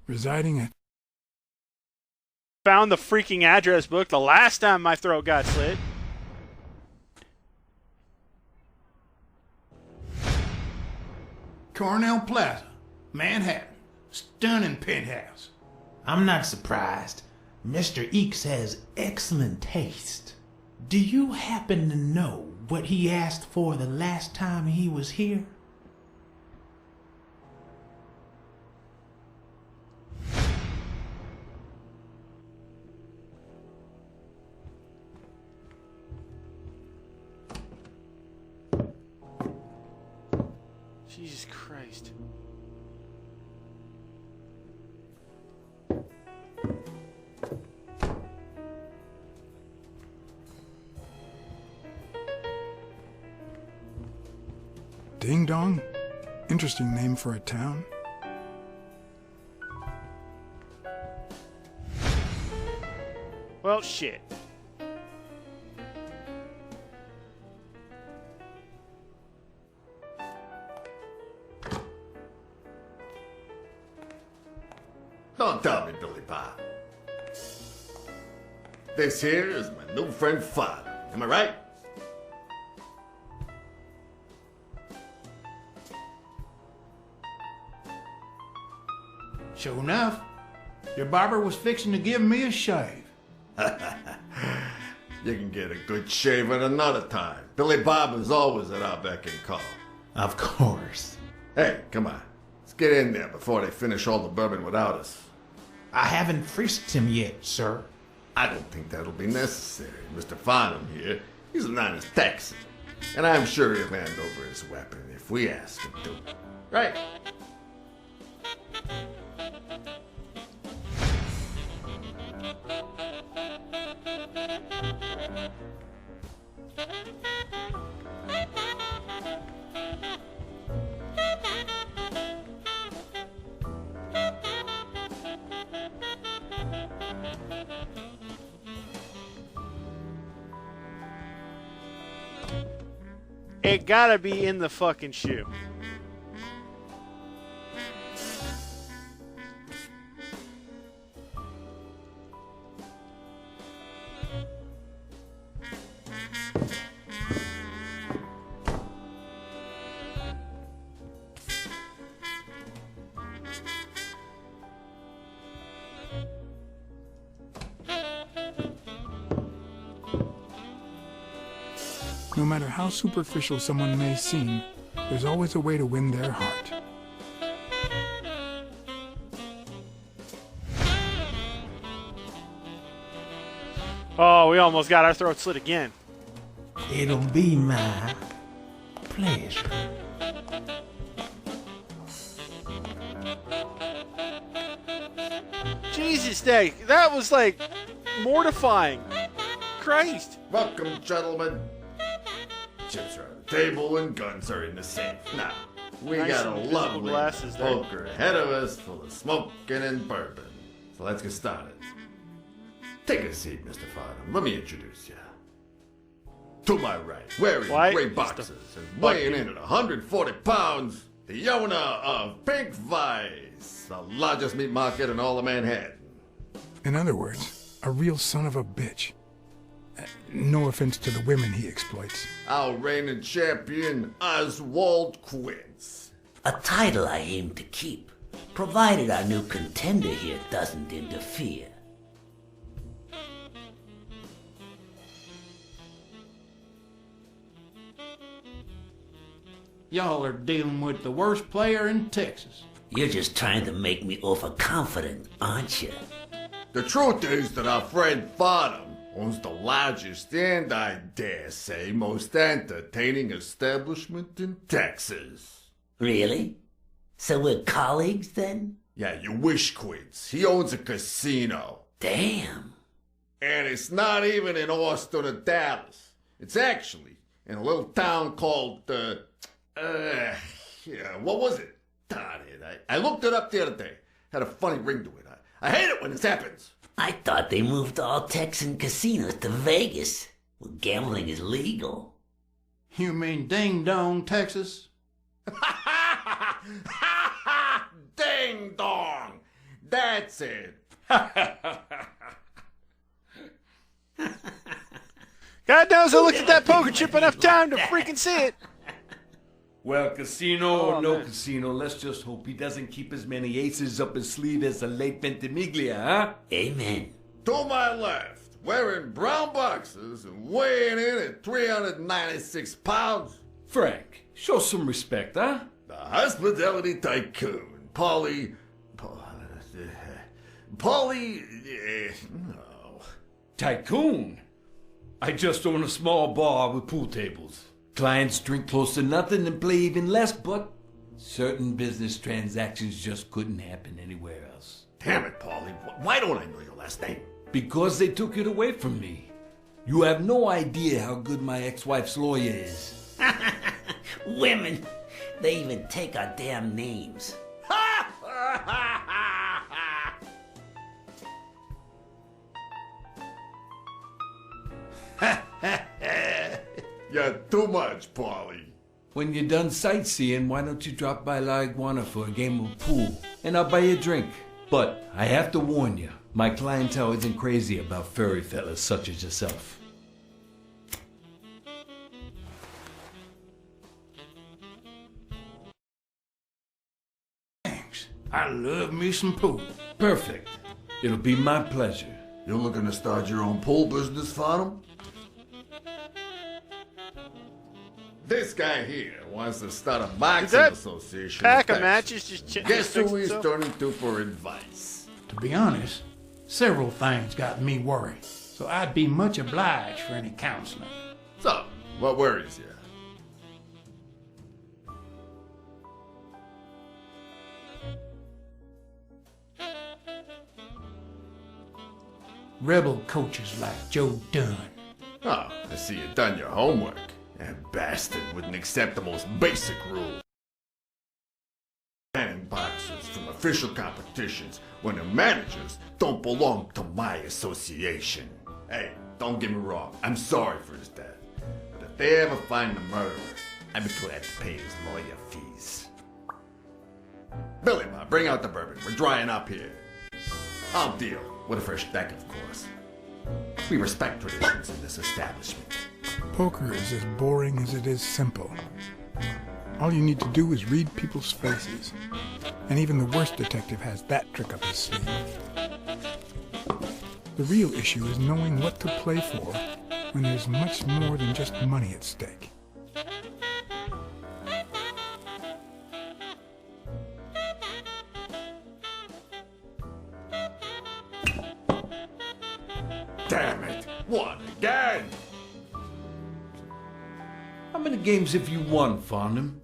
residing at... Found the freaking address book the last time my throat got slit. Cornell Plaza, Manhattan. Stunning penthouse. I'm not surprised. Mr. Eakes has excellent taste. Do you happen to know what he asked for the last time he was here? Jesus Christ. Ding Dong? Interesting name for a town. Well, shit. Don't tell me, Billy Bob. This here is my new friend Father. Am I right? Sure enough, your barber was fixing to give me a shave. You can get a good shave at another time. Billy Bob is always at our beck and call. Of course. Hey, come on. Let's get in there before they finish all the bourbon without us. I haven't frisked him yet, sir. I don't think that'll be necessary. Mr. Farnham here, he's an honest Texan. And I'm sure he'll hand over his weapon if we ask him to. Right? It gotta be in the fucking shoe. No matter how superficial someone may seem, there's always a way to win their heart. Oh, we almost got our throat slit again. It'll be my pleasure. Jesus, that was like mortifying. Christ. Welcome, gentlemen. Chips are on the table and guns are in the safe. Now, we Nice got a invisible lovely glasses there. poker ahead of us full of smoking and bourbon. So let's get started. Take a seat, Mr. Farnham. Let me introduce you. To my right, wearing White, gray Mr. boxes and weighing in at 140 pounds, the owner of Pink Vice, the largest meat market in all of Manhattan. In other words, a real son of a bitch. No offense to the women he exploits. Our reigning champion, Oswald Quince. A title I aim to keep, provided our new contender here doesn't interfere. Y'all are dealing with the worst player in Texas. You're just trying to make me overconfident, aren't you? The truth is that our friend Farnham owns the largest and, I dare say, most entertaining establishment in Texas. Really? So we're colleagues then? Yeah, you wish, Quince. He owns a casino. Damn. And it's not even in Austin or Dallas. It's actually in a little town called, what was it? Darn it. I looked it up the other day. Had a funny ring to it. I hate it when this happens. I thought they moved all Texan casinos to Vegas, where gambling is legal. You mean Ding Dong, Texas? Ding dong! That's it. God knows I looked at that poker chip enough time to freaking see it. Well, casino or no man. casino, let's just hope he doesn't keep as many aces up his sleeve as the late Ventimiglia, huh? Amen. To my left, wearing brown boxers and weighing in at 396 pounds, Frank, show some respect, huh? the hospitality tycoon, Polly... no. Tycoon? I just own a small bar with pool tables. Clients drink close to nothing and play even less, but certain business transactions just couldn't happen anywhere else. Damn it, Polly. Why don't I know your last name? Because they took it away from me. You have no idea how good my ex-wife's lawyer is. Women, they even take our damn names. You're too much, Polly. When you're done sightseeing, why don't you drop by La Iguana for a game of pool? And I'll buy you a drink. But I have to warn you, my clientele isn't crazy about furry fellas such as yourself. Thanks. I love me some pool. Perfect. It'll be my pleasure. You looking to start your own pool business, Farnham? This guy here wants to start a boxing that association. Pack with of matches just Guess fixed who he's itself? turning to for advice? To be honest, several things got me worried, so I'd be much obliged for any counseling. So, what worries you? Rebel coaches like Joe Dunn. Oh, I see you done your homework. That bastard wouldn't accept the most basic rule. Banning boxers from official competitions when the managers don't belong to my association. Hey, don't get me wrong, I'm sorry for his death. But if they ever find the murderer, I'd be glad to pay his lawyer fees. Billy Bob, bring out the bourbon. We're drying up here. I'll deal with a fresh deck, of course. We respect traditions in this establishment. Poker is as boring as it is simple. All you need to do is read people's faces. And even the worst detective has that trick up his sleeve. The real issue is knowing what to play for when there's much more than just money at stake. Damn it! What again? How many games have you won, Farnham?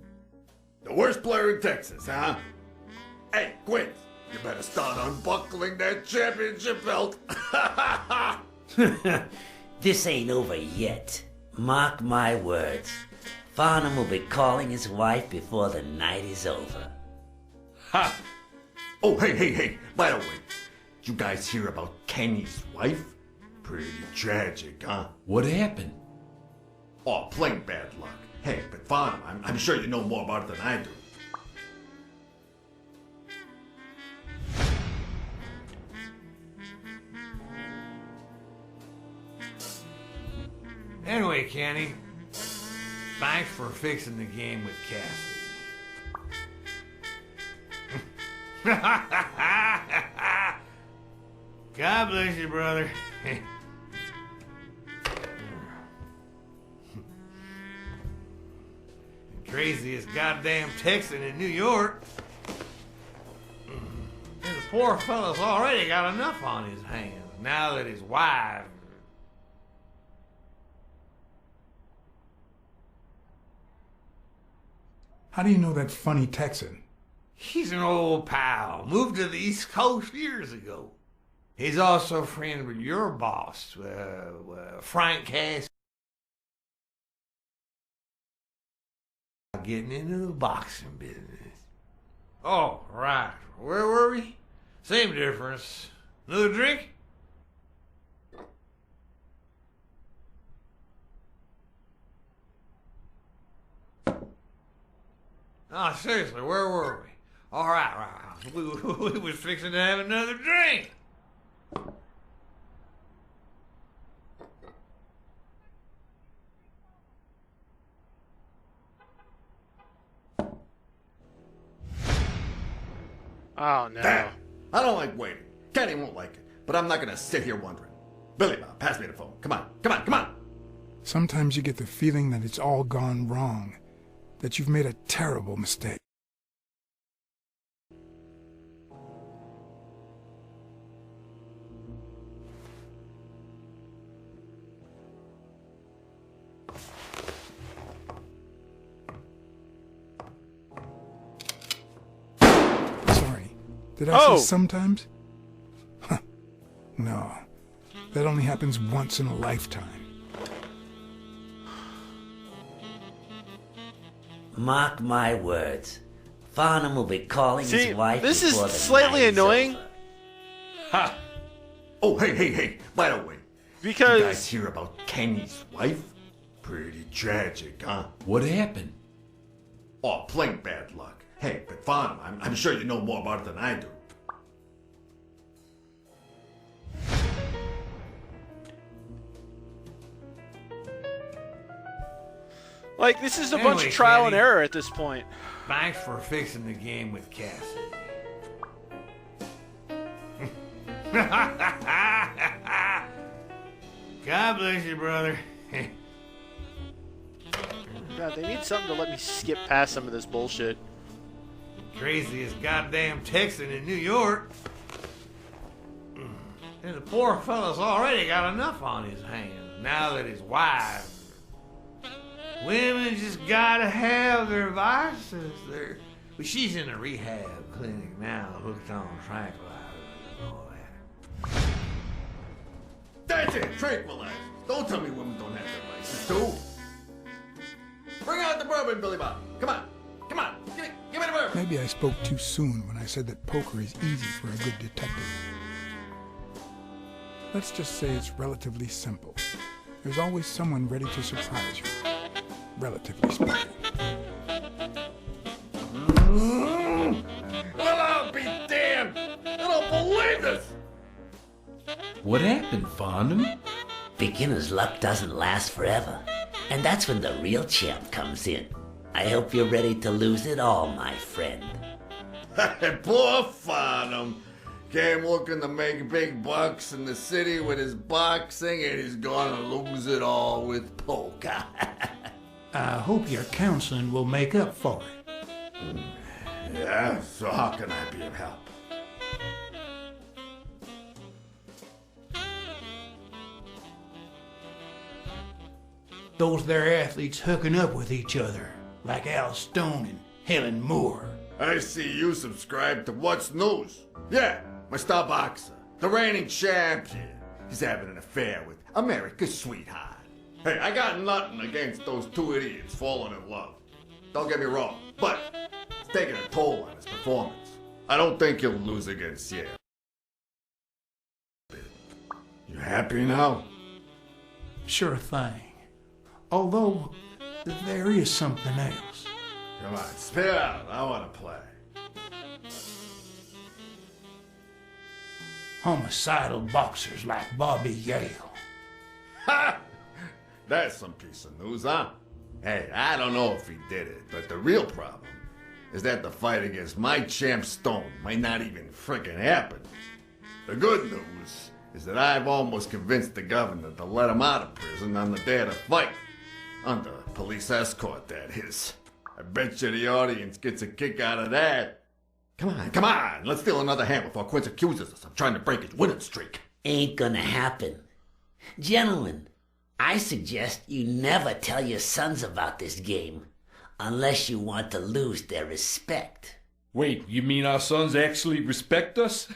The worst player in Texas, huh? Hey, Quint, you better start unbuckling that championship belt. This ain't over yet. Mark my words. Farnham will be calling his wife before the night is over. Ha! Oh, hey, by the way, did you guys hear about Kenny's wife? Pretty tragic, huh? What happened? Oh, plain bad luck. Hey, but Farnham, I'm sure you know more about it than I do. Anyway, Kenny, thanks for fixing the game with Cassidy. God bless you, brother. Craziest goddamn Texan in New York. And the poor fella's already got enough on his hands now that his wife. How do you know that funny Texan? He's an old pal. Moved to the East Coast years ago. He's also a friend with your boss, Frank Cass. Getting into the boxing business. Oh, right. Where were we? Same difference. Another drink? Oh, seriously, where were we? All right. We was fixing to have another drink. Oh, no. Damn! I don't like waiting. Kenny won't like it, but I'm not gonna sit here wondering. Billy Bob, pass me the phone. Come on! Sometimes you get the feeling that it's all gone wrong, that you've made a terrible mistake. Sorry, did I say sometimes? Huh. No, that only happens once in a lifetime. Mark my words. Farnham will be calling his wife this is before the slightly night is annoying. over. Ha! Oh, hey, by the way. Because... You guys hear about Kenny's wife? Pretty tragic, huh? What happened? Oh, plain bad luck. Hey, but Farnham, I'm sure you know more about it than I do. Like, this is a bunch of trial and error at this point. Thanks for fixing the game with Cassidy. God bless you, brother. God, they need something to let me skip past some of this bullshit. Craziest goddamn Texan in New York. And the poor fella's already got enough on his hands now that his wife. Women just gotta have their vices. But she's in a rehab clinic now, hooked on tranquilizers and all that. That's it, tranquilizers. Don't tell me women don't have their vices too. Bring out the bourbon, Billy Bob. Come on. Give me the bourbon. Maybe I spoke too soon when I said that poker is easy for a good detective. Let's just say it's relatively simple. There's always someone ready to surprise you. Relatively speaking. Well, I'll be damned! I don't believe this! What happened, Farnham? Beginner's luck doesn't last forever, and that's when the real champ comes in. I hope you're ready to lose it all, my friend. Poor Farnham. Came looking to make big bucks in the city with his boxing, and he's gonna lose it all with poker. I hope your counseling will make up for it. Yeah, so how can I be of help? Those there athletes hooking up with each other, like Al Stone and Helen Moore. I see you subscribe to What's News. Yeah, my star boxer, the reigning champion. He's having an affair with America's sweetheart. Hey, I got nothing against those two idiots falling in love. Don't get me wrong, but it's taking a toll on his performance. I don't think he'll lose against Yale. You happy now? Sure thing. Although, there is something else. Come on, spit it out. I want to play. Homicidal boxers like Bobby Yale. Ha! That's some piece of news, huh? Hey, I don't know if he did it, but the real problem is that the fight against my champ Stone might not even frickin' happen. The good news is that I've almost convinced the governor to let him out of prison on the day of the fight. Under police escort, that is. I bet you the audience gets a kick out of that. Come on, let's steal another hand before Quince accuses us of trying to break his winning streak. Ain't gonna happen. Gentlemen, I suggest you never tell your sons about this game, unless you want to lose their respect. Wait, you mean our sons actually respect us?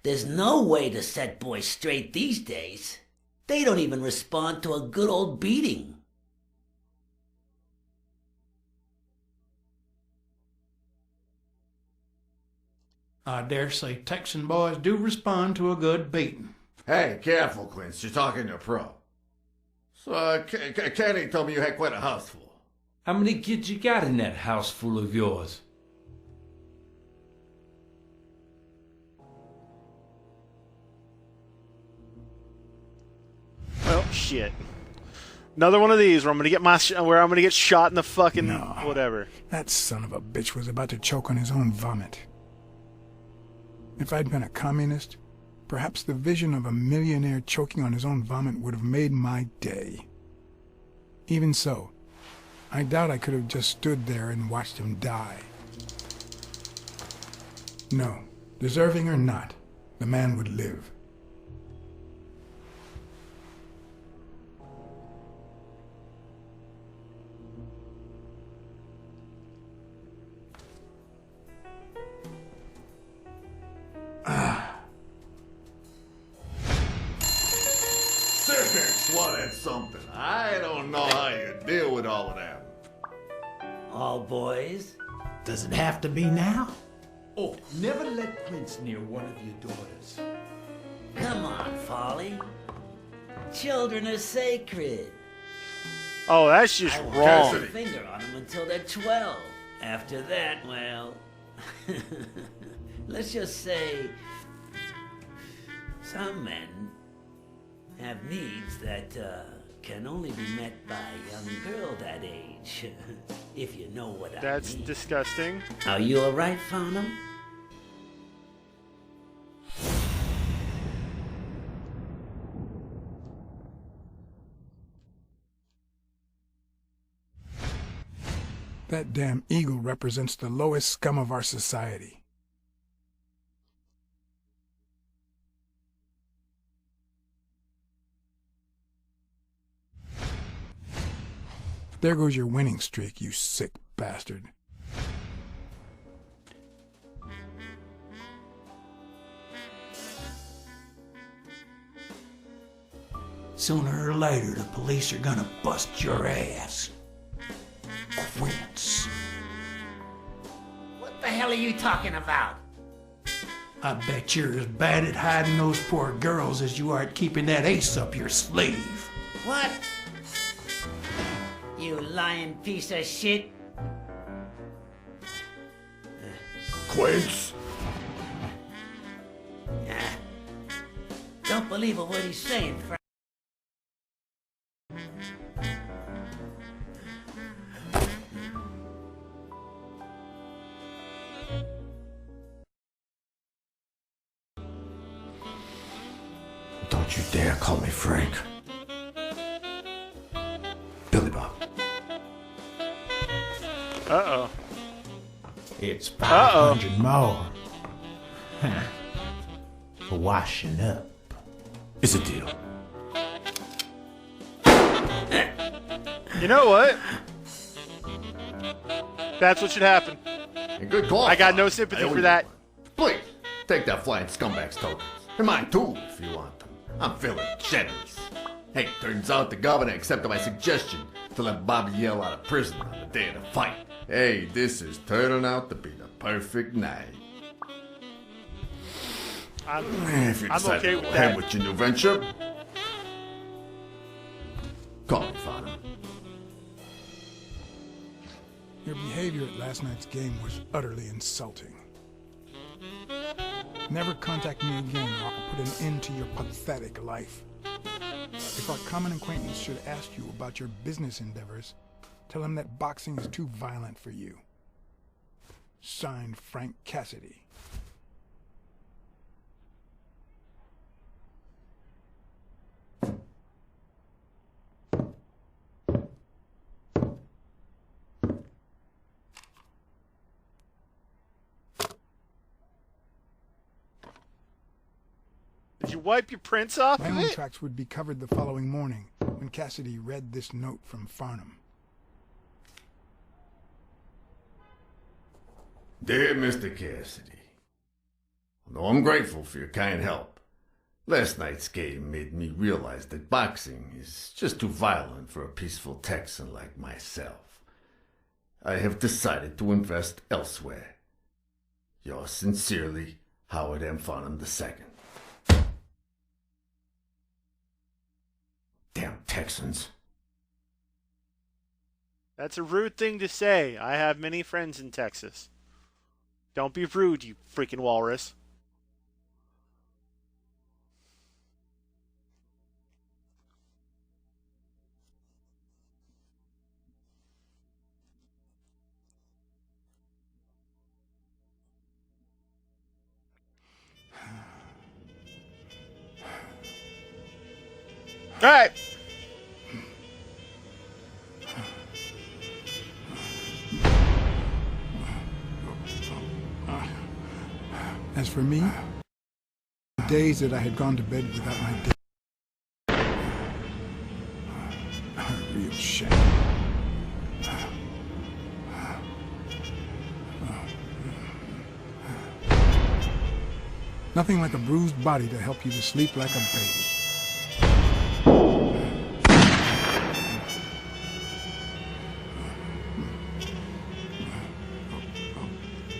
There's no way to set boys straight these days. They don't even respond to a good old beating. I dare say Texan boys do respond to a good beating. Hey, careful, Quince. You're talking to a pro. So, Kenny told me you had quite a house full. How many kids you got in that house full of yours? Well, shit. Another one of these where I'm gonna get shot in the fucking whatever. That son of a bitch was about to choke on his own vomit. If I'd been a communist, perhaps the vision of a millionaire choking on his own vomit would have made my day. Even so, I doubt I could have just stood there and watched him die. No, deserving or not, the man would live. That's something. I don't know how you deal with all of that. All boys? Does it have to be now? Oh, never let Quince near one of your daughters. Come on, Folly. Children are sacred. Oh, that's just I won't wrong. put a finger on them until they're 12. After that, well, let's just say some men have needs that can only be met by a young girl that age, if you know what I mean. That's disgusting. Are you alright, Farnham? That damn eagle represents the lowest scum of our society. There goes your winning streak, you sick bastard. Sooner or later, the police are gonna bust your ass. Quince. What the hell are you talking about? I bet you're as bad at hiding those poor girls as you are at keeping that ace up your sleeve. What? You lying piece of shit. Quince? Don't believe a word he's saying, Frank. Don't you dare call me Frank. Billy Bob. Uh-oh. It's 500 more. Huh. For washing up. It's a deal. You know what? That's what should happen. And good call. I got no sympathy for that. Please, take that flying scumbag's tokens. And mine too, if you want them. I'm feeling generous. Hey, turns out the governor accepted my suggestion to let Bobby yell out of prison on the day of the fight. Hey, this is turning out to be the perfect night. If you decide okay to with go that. ahead with your new venture, call me Father. Your behavior at last night's game was utterly insulting. Never contact me again or I'll put an end to your pathetic life. If our common acquaintance should ask you about your business endeavors, tell him that boxing is too violent for you. Signed, Frank Cassidy. Did you wipe your prints off My of own it? tracks would be covered the following morning when Cassidy read this note from Farnham. Dear Mr. Cassidy, although I'm grateful for your kind help, last night's game made me realize that boxing is just too violent for a peaceful Texan like myself. I have decided to invest elsewhere. Yours sincerely, Howard M. Farnham II. Damn Texans. That's a rude thing to say. I have many friends in Texas. Don't be rude, you freaking walrus. All right. As for me, the days that I had gone to bed without my day, a real shame. Nothing like a bruised body to help you to sleep like a baby.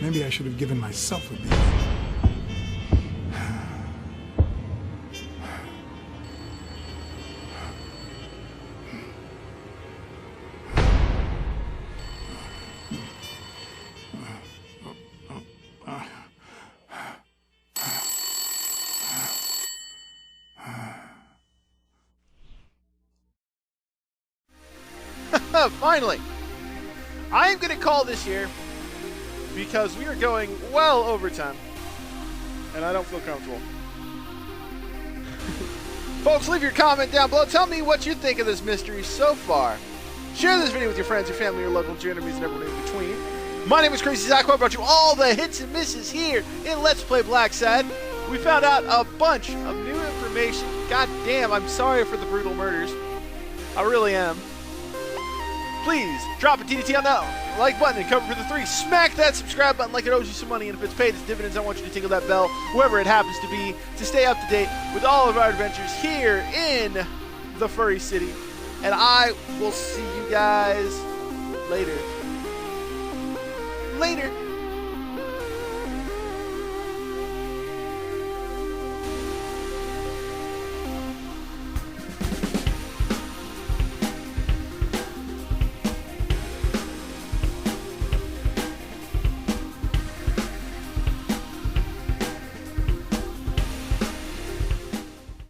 Maybe I should have given myself a beat. Finally! I am going to call this year because we are going well overtime, and I don't feel comfortable. Folks, leave your comment down below. Tell me what you think of this mystery so far. Share this video with your friends, your family, your local enemies, and everyone in between. My name is Crazy Zach. I brought you all the hits and misses here in Let's Play Blacksad. We found out a bunch of new information. God damn, I'm sorry for the brutal murders. I really am. Please drop a TDT on that like button and cover for the 3. Smack that subscribe button like it owes you some money, and if it's paid as dividends, I want you to tickle that bell, whoever it happens to be, to stay up to date with all of our adventures here in the Furry City. And I will see you guys later. Later.